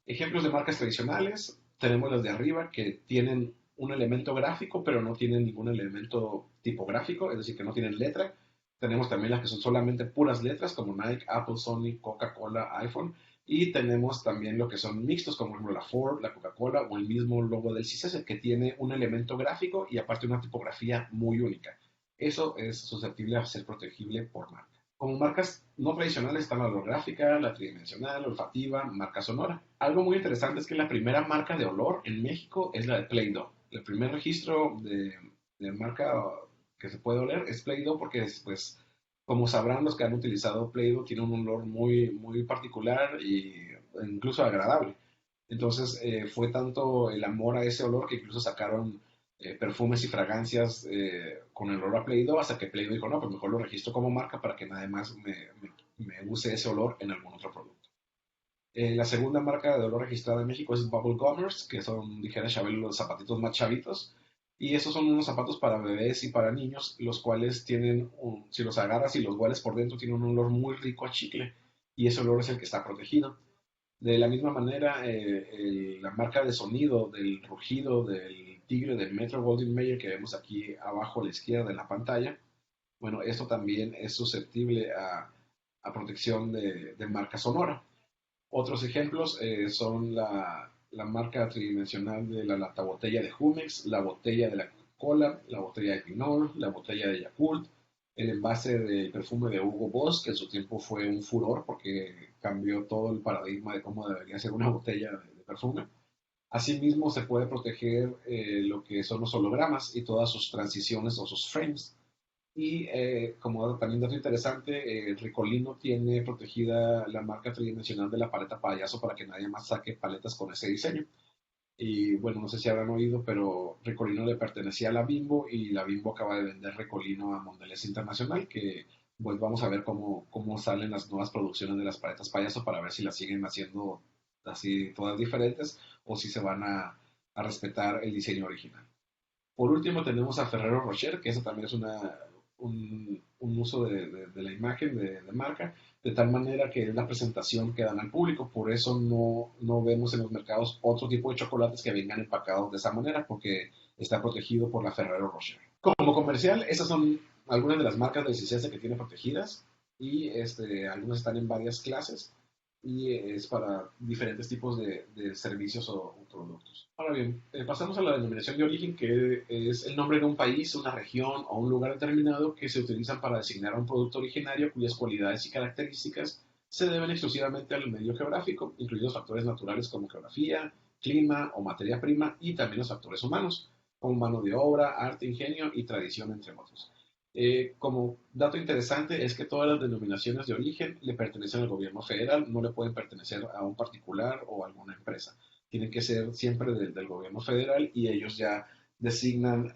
Ejemplos de marcas tradicionales, tenemos las de arriba que tienen un elemento gráfico, pero no tienen ningún elemento tipográfico, es decir, que no tienen letra. Tenemos también las que son solamente puras letras, como Nike, Apple, Sony, Coca-Cola, iPhone. Y tenemos también lo que son mixtos, como por ejemplo la Ford, la Coca-Cola o el mismo logo del CISES, que tiene un elemento gráfico y aparte una tipografía muy única. Eso es susceptible a ser protegible por marca. Como marcas no tradicionales están la holográfica, la tridimensional, la olfativa, marca sonora. Algo muy interesante es que la primera marca de olor en México es la de Play-Doh. El primer registro de marca que se puede oler es Play-Doh porque pues, como sabrán los que han utilizado Play-Doh, tiene un olor muy, muy particular e incluso agradable. Entonces fue tanto el amor a ese olor que incluso sacaron perfumes y fragancias con el olor a Play-Doh hasta que Play-Doh dijo, no, pues mejor lo registro como marca para que nadie más me use ese olor en algún otro producto. La segunda marca de olor registrada en México es Bubble Gummers, que son, dijera Chabelo, los zapatitos más chavitos. Y esos son unos zapatos para bebés y para niños, los cuales tienen, si los agarras y los hueles por dentro, tienen un olor muy rico a chicle. Y ese olor es el que está protegido. De la misma manera, la marca de sonido del rugido del tigre de Metro Goldwyn Mayer que vemos aquí abajo a la izquierda de la pantalla, bueno, esto también es susceptible a protección de marca sonora. Otros ejemplos son la marca tridimensional de la lata botella de Jumex, la botella de la Coca-Cola, la botella de Pinol, la botella de Yakult, el envase del perfume de Hugo Boss, que en su tiempo fue un furor porque cambió todo el paradigma de cómo debería ser una botella de perfume. Asimismo, se puede proteger lo que son los hologramas y todas sus transiciones o sus frames. Y como también dato interesante, Ricolino tiene protegida la marca tridimensional de la paleta payaso para que nadie más saque paletas con ese diseño. Y bueno, no sé si habrán oído, pero Ricolino le pertenecía a la Bimbo y la Bimbo acaba de vender Ricolino a Mondelez Internacional, que pues vamos a ver cómo salen las nuevas producciones de las paletas payaso para ver si las siguen haciendo así todas diferentes o si se van a respetar el diseño original. Por último tenemos a Ferrero Rocher, que eso también es un uso de la imagen de marca, de tal manera que es la presentación que dan al público. Por eso no vemos en los mercados otro tipo de chocolates que vengan empacados de esa manera, porque está protegido por la Ferrero Rocher. Como comercial, esas son algunas de las marcas del CICESE que tiene protegidas y algunas están en varias clases y es para diferentes tipos de servicios o productos. Ahora bien, pasamos a la denominación de origen, que es el nombre de un país, una región o un lugar determinado que se utilizan para designar a un producto originario cuyas cualidades y características se deben exclusivamente al medio geográfico, incluidos factores naturales como geografía, clima o materia prima, y también los factores humanos, como mano de obra, arte, ingenio y tradición, entre otros. Como dato interesante es que todas las denominaciones de origen le pertenecen al gobierno federal, no le pueden pertenecer a un particular o a alguna empresa. Tienen que ser siempre del gobierno federal y ellos ya designan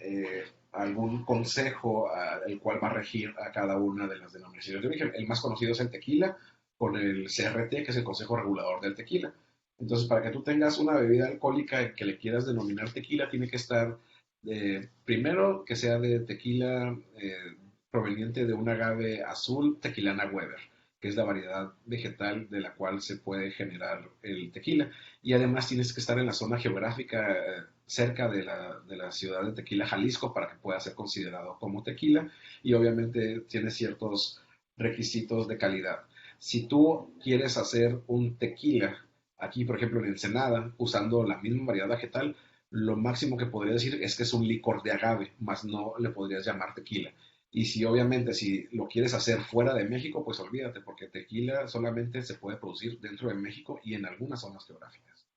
algún consejo el cual va a regir a cada una de las denominaciones de origen. El más conocido es el tequila, con el CRT, que es el Consejo Regulador del Tequila. Entonces, para que tú tengas una bebida alcohólica que le quieras denominar tequila, tiene que estar primero que sea de tequila proveniente de un agave azul, Tequilana Weber. que es la variedad vegetal de la cual se puede generar el tequila. Y además tienes que estar en la zona geográfica cerca de la ciudad de Tequila, Jalisco, para que pueda ser considerado como tequila. Y obviamente tiene ciertos requisitos de calidad. Si tú quieres hacer un tequila aquí, por ejemplo, en Ensenada, usando la misma variedad vegetal, lo máximo que podría decir es que es un licor de agave, más no le podrías llamar tequila. Y si obviamente si lo quieres hacer fuera de México, pues olvídate, porque tequila solamente se puede producir dentro de México y en algunas zonas geográficas.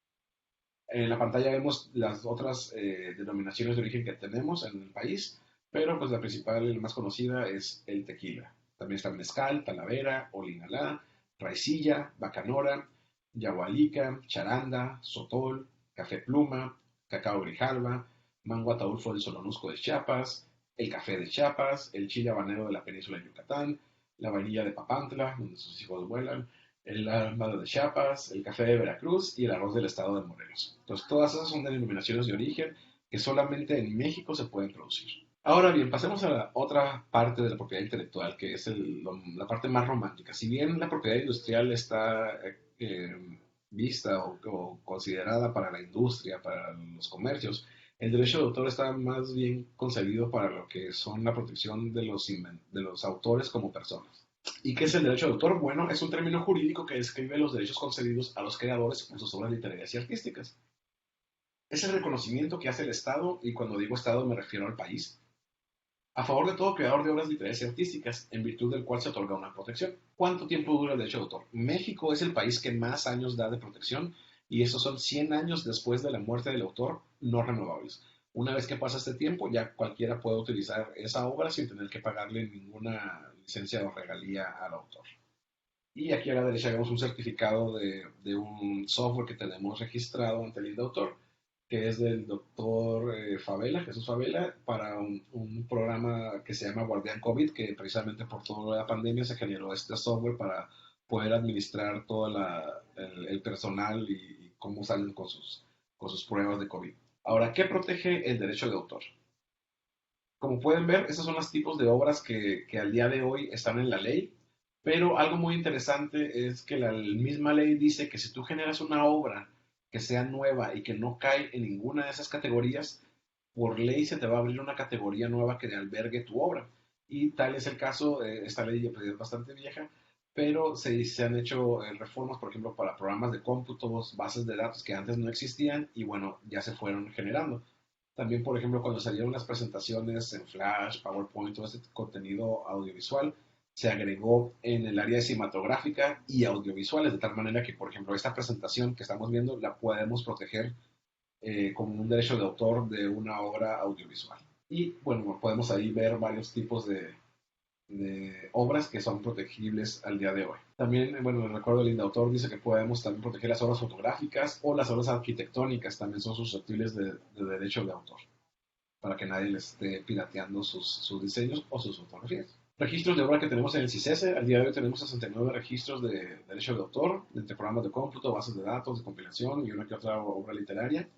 En la pantalla vemos las otras denominaciones de origen que tenemos en el país, pero pues la principal y la más conocida es el tequila. También está el mezcal, talavera, olinalá, raicilla, bacanora, yahualica, charanda, sotol, café pluma, cacao grijalva, mango ataulfo del Solonusco de Chiapas, el café de Chiapas, el chile habanero de la península de Yucatán, la vainilla de Papantla, donde sus hijos vuelan, el árbol de Chiapas, el café de Veracruz y el arroz del estado de Morelos. Entonces, todas esas son denominaciones de origen que solamente en México se pueden producir. Ahora bien, pasemos a la otra parte de la propiedad intelectual, que es la parte más romántica. Si bien la propiedad industrial está vista o considerada para la industria, para los comercios, el derecho de autor está más bien concebido para lo que son la protección de los autores como personas. ¿Y qué es el derecho de autor? Bueno, es un término jurídico que describe los derechos concedidos a los creadores en sus obras literarias y artísticas. Es el reconocimiento que hace el Estado, y cuando digo Estado me refiero al país, a favor de todo creador de obras literarias y artísticas, en virtud del cual se otorga una protección. ¿Cuánto tiempo dura el derecho de autor? México es el país que más años da de protección, y esos son 100 años después de la muerte del autor, no renovables. Una vez que pasa este tiempo, ya cualquiera puede utilizar esa obra sin tener que pagarle ninguna licencia o regalía al autor. Y aquí a la derecha vemos un certificado de un software que tenemos registrado ante el INDAUTOR, que es del doctor Favela, Jesús Favela, para un programa que se llama Guardián COVID, que precisamente por toda la pandemia se generó este software para poder administrar todo el personal y cómo salen con sus pruebas de COVID. Ahora, ¿qué protege el derecho de autor? Como pueden ver, esos son los tipos de obras que al día de hoy están en la ley, pero algo muy interesante es que la misma ley dice que si tú generas una obra que sea nueva y que no cae en ninguna de esas categorías, por ley se te va a abrir una categoría nueva que albergue tu obra. Y tal es el caso, esta ley pues, es bastante vieja, pero se han hecho reformas, por ejemplo, para programas de cómputos, bases de datos que antes no existían y bueno, ya se fueron generando. También, por ejemplo, cuando salieron las presentaciones en Flash, PowerPoint, todo este contenido audiovisual, se agregó en el área cinematográfica y audiovisuales, de tal manera que, por ejemplo, esta presentación que estamos viendo la podemos proteger como un derecho de autor de una obra audiovisual. Y bueno, podemos ahí ver varios tipos de obras que son protegibles al día de hoy. También, bueno, el recuerdo del autor dice que podemos también proteger las obras fotográficas o las obras arquitectónicas, también son susceptibles de derecho de autor, para que nadie les esté pirateando sus diseños o sus fotografías. Registros de obra que tenemos en el CICESE, al día de hoy tenemos 69 registros de derecho de autor, entre programas de cómputo, bases de datos, de compilación y una que otra obra literaria.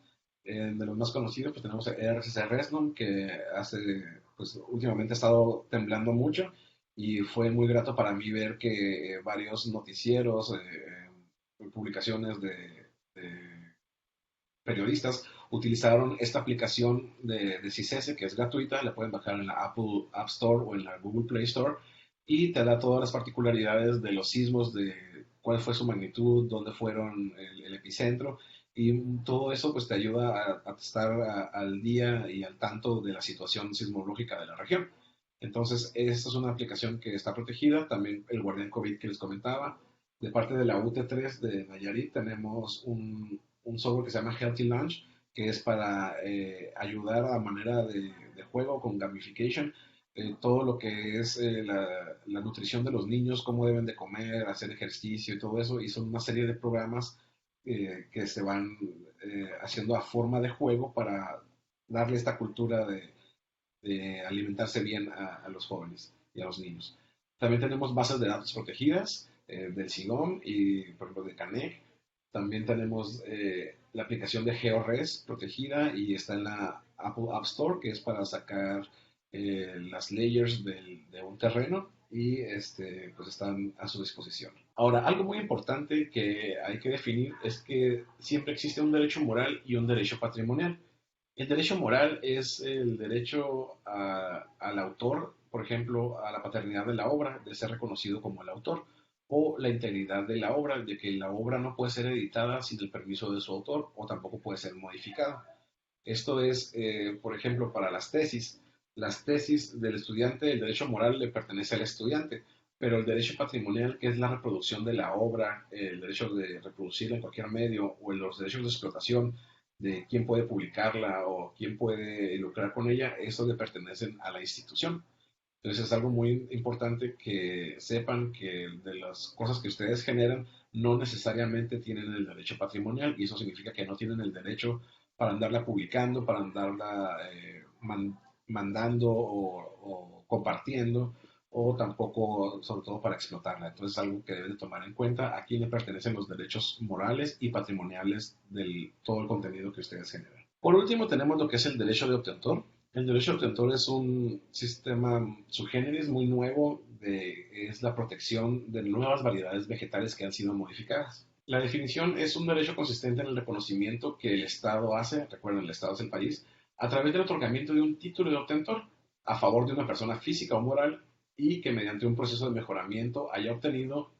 De los más conocidos, pues tenemos el RCC Resnum, que pues últimamente ha estado temblando mucho y fue muy grato para mí ver que varios noticieros, publicaciones de periodistas utilizaron esta aplicación de CICESE, que es gratuita, la pueden bajar en la Apple App Store o en la Google Play Store, y te da todas las particularidades de los sismos, de cuál fue su magnitud, dónde fueron el epicentro, y todo eso pues te ayuda a estar al día y al tanto de la situación sismológica de la región. Entonces, esta es una aplicación que está protegida, también el Guardián COVID que les comentaba. De parte de la UT3 de Nayarit tenemos un software que se llama Healthy Lunch, que es para ayudar a manera de juego con gamification, todo lo que es la nutrición de los niños, cómo deben de comer, hacer ejercicio y todo eso, y son una serie de programas que se van haciendo a forma de juego para darle esta cultura de alimentarse bien a los jóvenes y a los niños. También tenemos bases de datos protegidas del SIGOM y, por ejemplo, de CANEC. También tenemos la aplicación de GeoRes protegida y está en la Apple App Store, que es para sacar las layers de un terreno. y pues están a su disposición. Ahora, algo muy importante que hay que definir es que siempre existe un derecho moral y un derecho patrimonial. El derecho moral es el derecho al autor, por ejemplo, a la paternidad de la obra, de ser reconocido como el autor, o la integridad de la obra, de que la obra no puede ser editada sin el permiso de su autor o tampoco puede ser modificada. Esto es, por ejemplo, para las tesis. Las tesis del estudiante, el derecho moral le pertenece al estudiante, pero el derecho patrimonial, que es la reproducción de la obra, el derecho de reproducirla en cualquier medio, o los derechos de explotación de quién puede publicarla o quién puede lucrar con ella, eso le pertenecen a la institución. Entonces es algo muy importante que sepan que de las cosas que ustedes generan no necesariamente tienen el derecho patrimonial y eso significa que no tienen el derecho para andarla publicando, para andarla mandando o compartiendo o tampoco, sobre todo, para explotarla. Entonces es algo que deben de tomar en cuenta a quién le pertenecen los derechos morales y patrimoniales de todo el contenido que ustedes generan. Por último, tenemos lo que es el derecho de obtentor. El derecho de obtentor es un sistema sui generis muy nuevo, es la protección de nuevas variedades vegetales que han sido modificadas. La definición es un derecho consistente en el reconocimiento que el Estado hace, recuerden, el Estado es el país, a través del otorgamiento de un título de obtentor a favor de una persona física o moral y que mediante un proceso de mejoramiento haya obtenido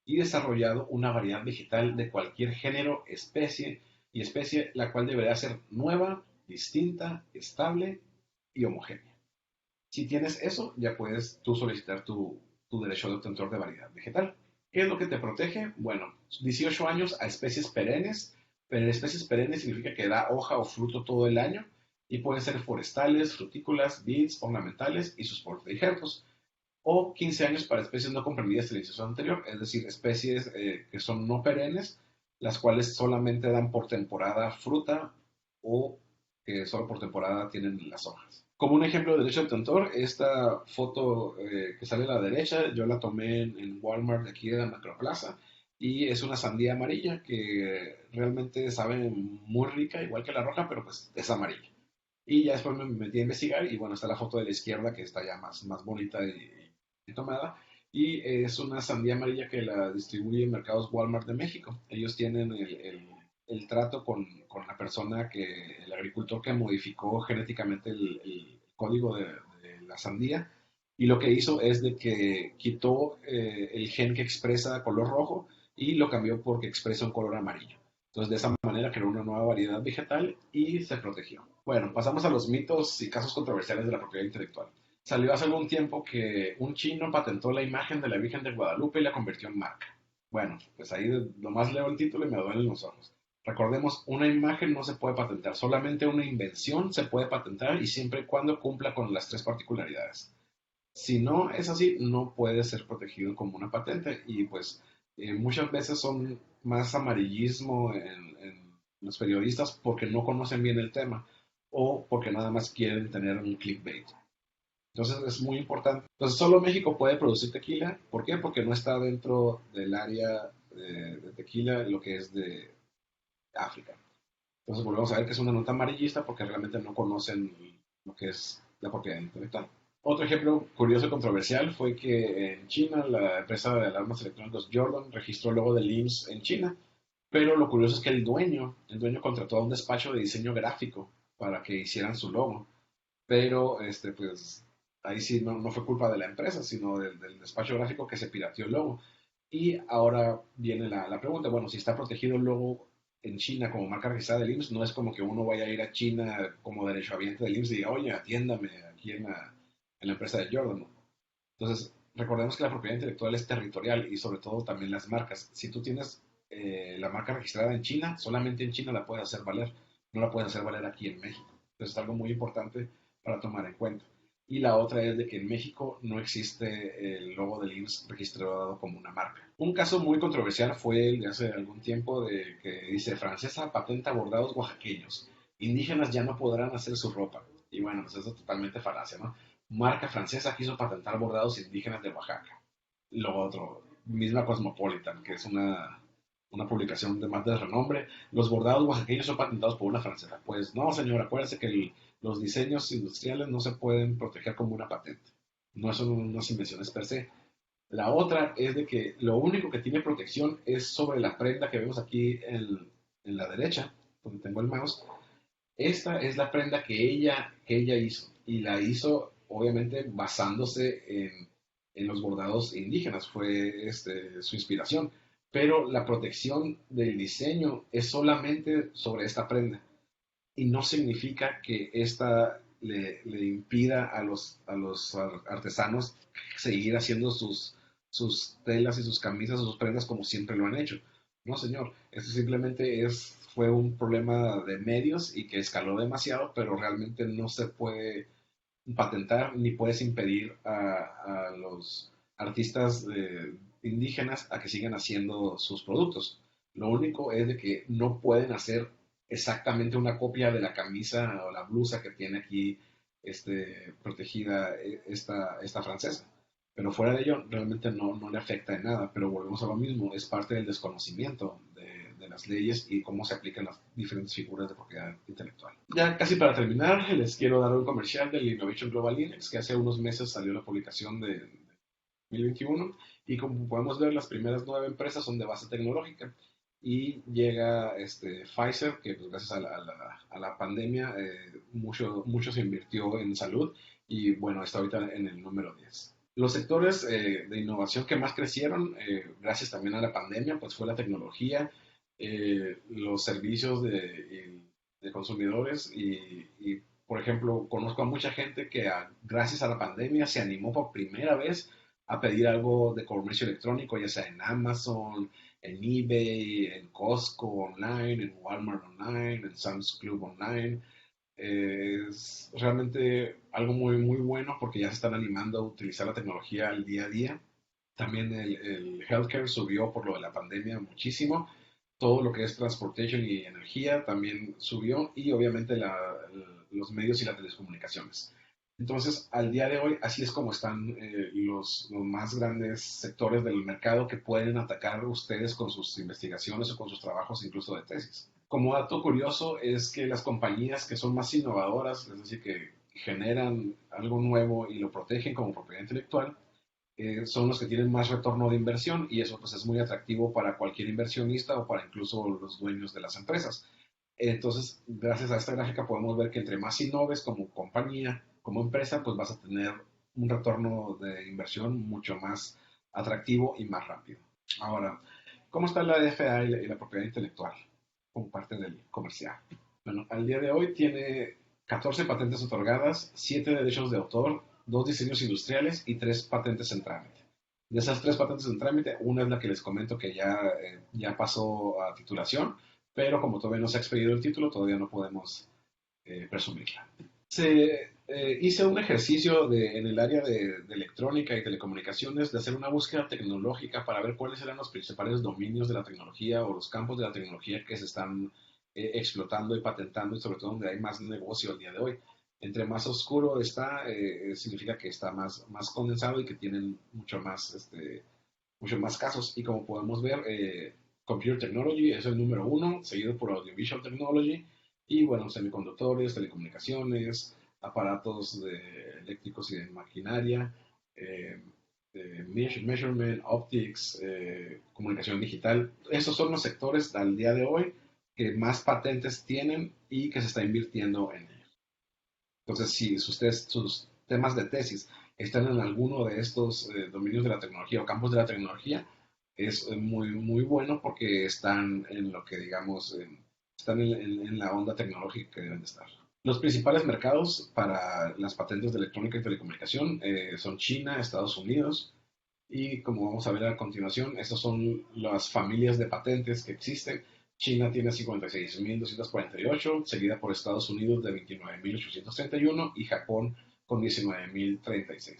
y desarrollado una variedad vegetal de cualquier género, especie, la cual deberá ser nueva, distinta, estable y homogénea. Si tienes eso, ya puedes tú solicitar tu derecho de obtentor de variedad vegetal. ¿Qué es lo que te protege? Bueno, 18 años a especies perennes, pero especies perennes significa que da hoja o fruto todo el año y pueden ser forestales, frutícolas, vids, ornamentales y sus portainjertos. O 15 años para especies no comprendidas en la inciso anterior, es decir, especies que son no perennes, las cuales solamente dan por temporada fruta o que solo por temporada tienen las hojas. Como un ejemplo de derecho de obtentor, esta foto que sale a la derecha, yo la tomé en Walmart de aquí de la Macroplaza y es una sandía amarilla que realmente sabe muy rica, igual que la roja, pero pues es amarilla. Y ya después me metí a investigar y bueno, está la foto de la izquierda que está ya más bonita y tomada. Y es una sandía amarilla que la distribuye en mercados Walmart de México. Ellos tienen el trato con la persona el agricultor que modificó genéticamente el código de la sandía. Y lo que hizo es de que quitó el gen que expresa color rojo y lo cambió porque expresa un color amarillo. Entonces, de esa manera creó una nueva variedad vegetal y se protegió. Bueno, pasamos a los mitos y casos controversiales de la propiedad intelectual. Salió hace algún tiempo que un chino patentó la imagen de la Virgen de Guadalupe y la convirtió en marca. Bueno, pues ahí nomás leo el título y me duelen los ojos. Recordemos, una imagen no se puede patentar, solamente una invención se puede patentar y siempre y cuando cumpla con las tres particularidades. Si no es así, no puede ser protegido como una patente y pues muchas veces son más amarillismo en los periodistas porque no conocen bien el tema o porque nada más quieren tener un clickbait. Entonces es muy importante. Entonces solo México puede producir tequila. ¿Por qué? Porque no está dentro del área de tequila lo que es de África. Entonces volvemos a ver que es una nota amarillista porque realmente no conocen lo que es la propiedad intelectual. Otro ejemplo curioso y controversial fue que en China la empresa de alarmas electrónicas Jordan registró el logo del IMSS en China, pero lo curioso es que el dueño contrató a un despacho de diseño gráfico para que hicieran su logo, pero pues ahí sí no fue culpa de la empresa, sino del despacho gráfico que se pirateó el logo. Y ahora viene la pregunta, bueno, si está protegido el logo en China como marca registrada del IMSS, no es como que uno vaya a ir a China como derechohabiente del IMSS y diga, oye, atiéndame aquí en la empresa de Jordan, ¿no? Entonces, recordemos que la propiedad intelectual es territorial y sobre todo también las marcas. Si tú tienes la marca registrada en China, solamente en China la puedes hacer valer, no la puedes hacer valer aquí en México. Entonces, es algo muy importante para tomar en cuenta. Y la otra es de que en México no existe el logo del IMSS registrado como una marca. Un caso muy controversial fue el de hace algún tiempo de que dice, francesa patenta bordados oaxaqueños, indígenas ya no podrán hacer su ropa. Y bueno, pues eso es totalmente falacia, ¿no? Marca francesa quiso patentar bordados indígenas de Oaxaca. Lo otro, misma Cosmopolitan, que es una publicación de más de renombre. Los bordados oaxaqueños son patentados por una francesa. Pues no, señor, acuérdese que los diseños industriales no se pueden proteger como una patente. no son unas invenciones per se. La otra es de que lo único que tiene protección es sobre la prenda que vemos aquí en la derecha, donde tengo el mouse. Esta es la prenda que ella hizo y la hizo obviamente basándose en los bordados indígenas, fue su inspiración, pero la protección del diseño es solamente sobre esta prenda y no significa que esta le impida a los artesanos seguir haciendo sus telas y sus camisas o sus prendas como siempre lo han hecho. No, señor, esto simplemente fue un problema de medios y que escaló demasiado, pero realmente no se puede patentar ni puedes impedir a los artistas indígenas a que sigan haciendo sus productos. Lo único es de que no pueden hacer exactamente una copia de la camisa o la blusa que tiene aquí protegida esta francesa. Pero fuera de ello, realmente no le afecta en nada. Pero volvemos a lo mismo, es parte del desconocimiento de las leyes y cómo se aplican las diferentes figuras de propiedad intelectual. Ya casi para terminar, les quiero dar un comercial del Innovation Global Index, que hace unos meses salió la publicación de 2021 y como podemos ver, las primeras 9 empresas son de base tecnológica y llega Pfizer, que pues, gracias a la pandemia mucho se invirtió en salud y bueno, está ahorita en el número 10. Los sectores de innovación que más crecieron, gracias también a la pandemia, pues fue la tecnología, los servicios de consumidores por ejemplo, conozco a mucha gente que gracias a la pandemia se animó por primera vez a pedir algo de comercio electrónico, ya sea en Amazon, en eBay, en Costco online, en Walmart online, en Sam's Club online. Es realmente algo muy bueno porque ya se están animando a utilizar la tecnología al día a día. También el healthcare subió por lo de la pandemia muchísimo. Todo lo que es transportation y energía también subió y obviamente los medios y las telecomunicaciones. Entonces, al día de hoy, así es como están los más grandes sectores del mercado que pueden atacar ustedes con sus investigaciones o con sus trabajos incluso de tesis. Como dato curioso es que las compañías que son más innovadoras, es decir, que generan algo nuevo y lo protegen como propiedad intelectual, son los que tienen más retorno de inversión y eso pues es muy atractivo para cualquier inversionista o para incluso los dueños de las empresas. Entonces, gracias a esta gráfica podemos ver que entre más innoves como compañía, como empresa, pues vas a tener un retorno de inversión mucho más atractivo y más rápido. Ahora, ¿cómo está la DFA y la propiedad intelectual como parte del comercial? Bueno, al día de hoy tiene 14 patentes otorgadas, 7 derechos de autor, 2 diseños industriales y 3 patentes en trámite. De esas 3 patentes en trámite, una es la que les comento que ya pasó a titulación, pero como todavía no se ha expedido el título, todavía no podemos presumirla. Hice un ejercicio en el área de electrónica y telecomunicaciones de hacer una búsqueda tecnológica para ver cuáles eran los principales dominios de la tecnología o los campos de la tecnología que se están explotando y patentando y sobre todo donde hay más negocio al día de hoy. Entre más oscuro está, significa que está más condensado y que tienen mucho más casos. Y como podemos ver, Computer Technology es el número 1, seguido por Audiovisual Technology y bueno, semiconductores, telecomunicaciones, aparatos eléctricos y de maquinaria, eh, measurement, optics, comunicación digital. Esos son los sectores al día de hoy que más patentes tienen y que se está invirtiendo en ellos. Entonces, si sus temas de tesis están en alguno de estos dominios de la tecnología o campos de la tecnología, es muy bueno porque están en lo que digamos, están en la onda tecnológica que deben de estar. Los principales mercados para las patentes de electrónica y telecomunicación son China, Estados Unidos, y como vamos a ver a continuación, estas son las familias de patentes que existen. China tiene 56.248, seguida por Estados Unidos de 29.831 y Japón con 19.036.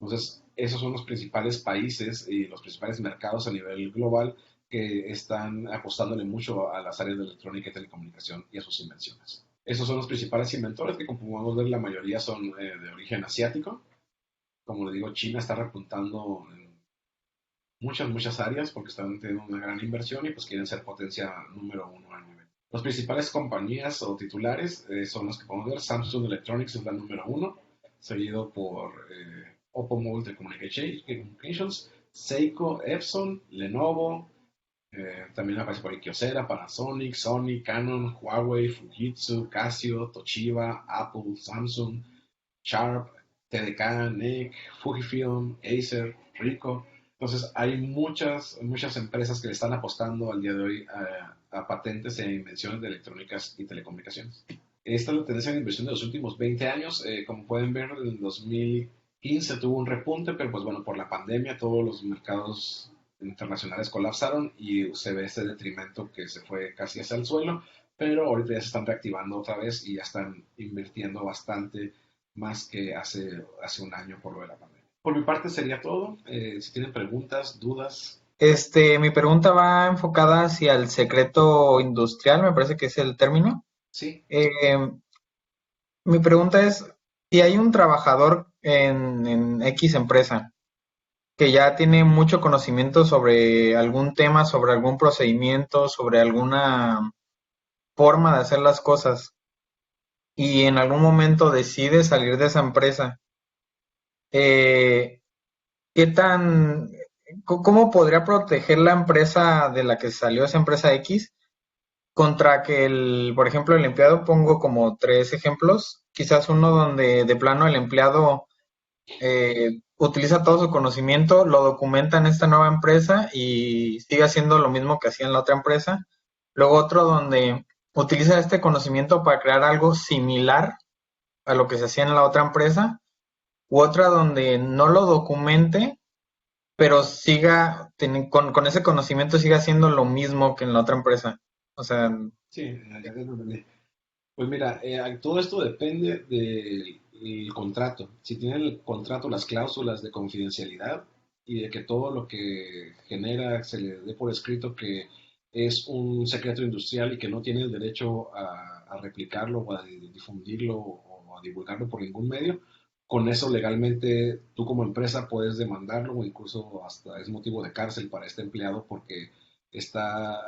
Entonces, esos son los principales países y los principales mercados a nivel global que están apostándole mucho a las áreas de electrónica y telecomunicación y a sus invenciones. Esos son los principales inventores que, como podemos ver, la mayoría son de origen asiático. Como le digo, China está repuntando en muchas áreas porque están teniendo una gran inversión y pues quieren ser potencia número 1 a nivel. Las principales compañías o titulares son las que podemos ver. Samsung Electronics es la número 1, seguido por Oppo Mobile Communications, Seiko, Epson, Lenovo, también aparece por ahí Kyocera, Panasonic, Sony, Canon, Huawei, Fujitsu, Casio, Toshiba, Apple, Samsung, Sharp, TDK, NIC, Fujifilm, Acer, Ricoh. Entonces hay muchas empresas que le están apostando al día de hoy a patentes e invenciones de electrónicas y telecomunicaciones. Esta es la tendencia de inversión de los últimos 20 años. Como pueden ver, en 2015 tuvo un repunte, pero pues bueno, por la pandemia todos los mercados internacionales colapsaron y se ve este detrimento que se fue casi hacia el suelo, pero ahorita ya se están reactivando otra vez y ya están invirtiendo bastante más que hace un año por lo de la pandemia. Por mi parte sería todo. Si tienen preguntas, dudas, Mi pregunta va enfocada hacia el secreto industrial, me parece que es el término. sí. Eh, Mi pregunta es, si hay un trabajador en X empresa que ya tiene mucho conocimiento sobre algún tema, sobre algún procedimiento, sobre alguna forma de hacer las cosas, y en algún momento decide salir de esa empresa, eh, ¿qué tan, cómo podría proteger la empresa de la que salió esa empresa X contra que por ejemplo, el empleado, pongo como tres ejemplos, quizás uno donde de plano el empleado utiliza todo su conocimiento, lo documenta en esta nueva empresa y sigue haciendo lo mismo que hacía en la otra empresa. Luego otro donde utiliza este conocimiento para crear algo similar a lo que se hacía en la otra empresa, u otra donde no lo documente, pero siga, con ese conocimiento siga haciendo lo mismo que en la otra empresa. O sea, Sí, ya te entendí. Pues mira, todo esto depende del contrato. Si tiene el contrato las cláusulas de confidencialidad y de que todo lo que genera se le dé por escrito que es un secreto industrial y que no tiene el derecho a replicarlo o a difundirlo o a divulgarlo por ningún medio, con eso legalmente tú como empresa puedes demandarlo o incluso hasta es motivo de cárcel para este empleado porque está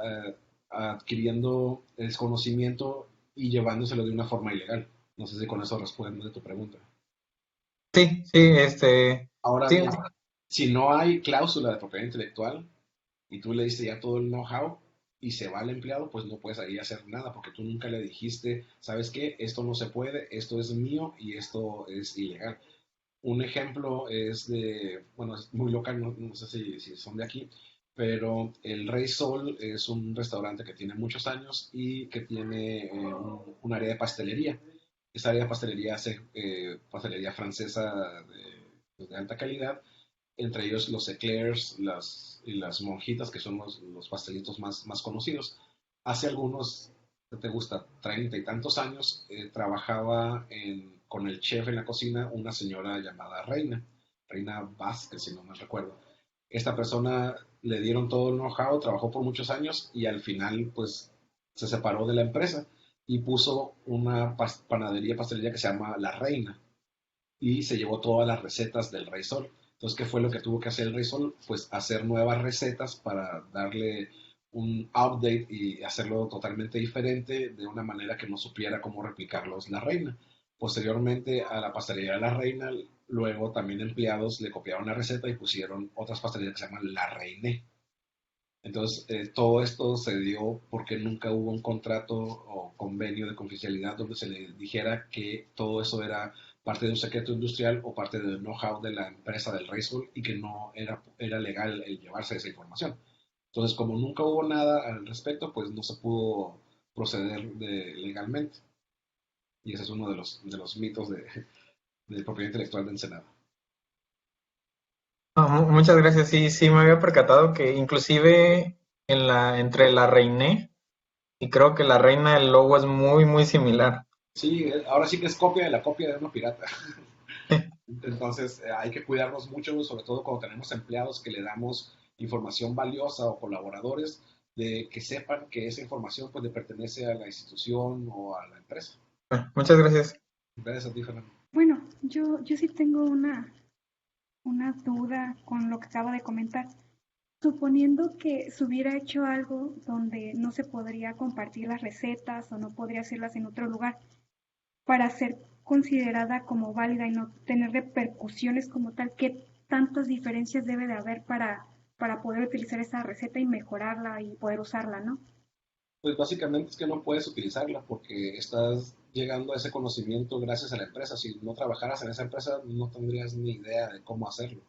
adquiriendo el conocimiento y llevándoselo de una forma ilegal. No sé si con eso respondo de tu pregunta. sí, sí, Ahora sí, bien, si no hay cláusula de propiedad intelectual y tú le diste ya todo el know-how y se va el empleado, pues no puedes ahí hacer nada porque tú nunca le dijiste, ¿sabes qué? Esto no se puede, esto es mío y esto es ilegal. Un ejemplo es bueno, es muy local, no sé si son de aquí, pero el Rey Sol es un restaurante que tiene muchos años y que tiene un área de pastelería. Esta área de pastelería hace pastelería francesa de alta calidad, entre ellos los eclairs y las monjitas, que son los pastelitos más conocidos. Hace algunos, ¿qué te gusta? 30 y tantos años, trabajaba con el chef en la cocina, una señora llamada Reina Vázquez, si no me recuerdo. Esta persona le dieron todo el know-how, trabajó por muchos años y al final, pues, se separó de la empresa y puso una panadería, pastelería que se llama La Reina y se llevó todas las recetas del Rey Sol. Entonces, ¿qué fue lo que tuvo que hacer el Rey Sol? Pues hacer nuevas recetas para darle un update y hacerlo totalmente diferente de una manera que no supiera cómo replicarlos la reina. Posteriormente a la pastelería de la reina, luego también empleados le copiaron la receta y pusieron otras pastelerías que se llaman La Reiné. Entonces, todo esto se dio porque nunca hubo un contrato o convenio de confidencialidad donde se le dijera que todo eso era parte de un secreto industrial o parte del know-how de la empresa del Reysol y que no era legal el llevarse esa información. Entonces, como nunca hubo nada al respecto, pues no se pudo proceder legalmente. Y ese es uno de los mitos de propiedad intelectual de Ensenada. muchas gracias. Sí, sí, me había percatado que inclusive entre la Reiné y creo que la Reina, el logo es muy, muy similar. Sí, ahora sí que es copia de la copia de una pirata. Entonces, hay que cuidarnos mucho, sobre todo cuando tenemos empleados que le damos información valiosa o colaboradores, de que sepan que esa información pues, le pertenece a la institución o a la empresa. Muchas gracias. Gracias a ti, Fernando. Bueno, yo sí tengo una duda con lo que acaba de comentar. Suponiendo que se hubiera hecho algo donde no se podría compartir las recetas o no podría hacerlas en otro lugar, para hacer considerada como válida y no tener repercusiones como tal, ¿qué tantas diferencias debe de haber para poder utilizar esa receta y mejorarla y poder usarla, ¿no? Pues básicamente es que no puedes utilizarla porque estás llegando a ese conocimiento gracias a la empresa. Si no trabajaras en esa empresa, no tendrías ni idea de cómo hacerlo.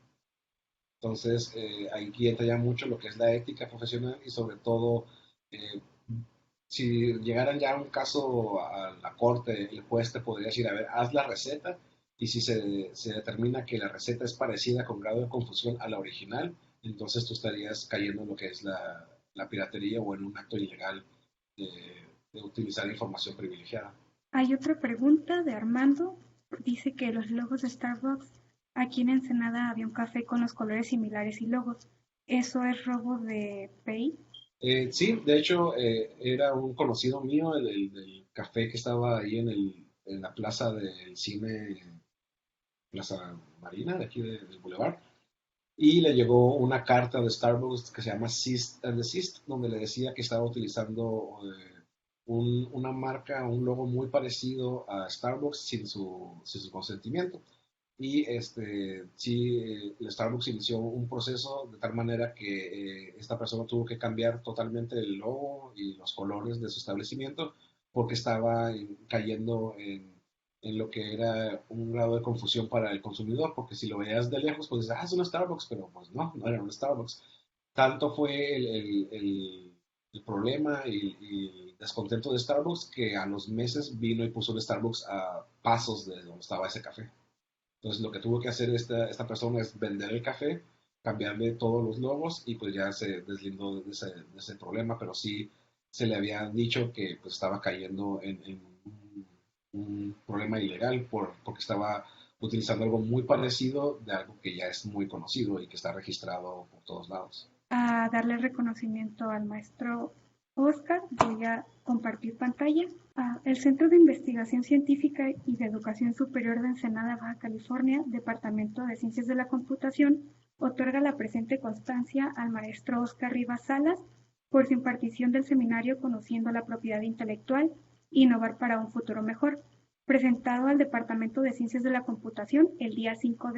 Entonces, aquí entra ya mucho lo que es la ética profesional y sobre todo, eh, si llegaran ya a un caso a la corte, el juez te podría decir, a ver, haz la receta y si se determina que la receta es parecida con grado de confusión a la original, entonces tú estarías cayendo en lo que es la piratería o en un acto ilegal de, de utilizar información privilegiada. Hay otra pregunta de Armando. Dice que los logos de Starbucks, aquí en Ensenada había un café con los colores similares y logos. ¿Eso es robo de Pay? Sí, de hecho, era un conocido mío, el café que estaba ahí en la plaza del cine, Plaza Marina, de aquí del Boulevard, y le llegó una carta de Starbucks que se llama Cease and Desist, donde le decía que estaba utilizando una marca, un logo muy parecido a Starbucks sin su consentimiento. Y sí, el Starbucks inició un proceso de tal manera que esta persona tuvo que cambiar totalmente el logo y los colores de su establecimiento porque estaba cayendo en lo que era un grado de confusión para el consumidor, porque si lo veías de lejos, pues dices, ah, es un Starbucks, pero pues no, no era un Starbucks. Tanto fue el problema y el descontento de Starbucks que a los meses vino y puso el Starbucks a pasos de donde estaba ese café. Entonces lo que tuvo que hacer esta persona es vender el café, cambiarle todos los logos y pues ya se deslindó de ese problema, pero sí se le había dicho que pues estaba cayendo en un problema ilegal porque estaba utilizando algo muy parecido de algo que ya es muy conocido y que está registrado por todos lados. A darle reconocimiento al maestro Oscar, voy a compartir pantalla. El Centro de Investigación Científica y de Educación Superior de Ensenada, Baja California, Departamento de Ciencias de la Computación, otorga la presente constancia al maestro Oscar Rivas Salas por su impartición del seminario Conociendo la Propiedad Intelectual, Innovar para un Futuro Mejor, presentado al Departamento de Ciencias de la Computación el día 5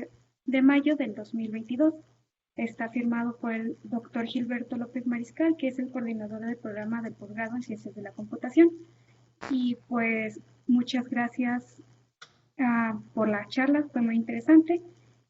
de mayo del 2022. Está firmado por el doctor Gilberto López Mariscal, que es el coordinador del programa del posgrado en Ciencias de la Computación. Y pues muchas gracias por la charla, fue muy interesante.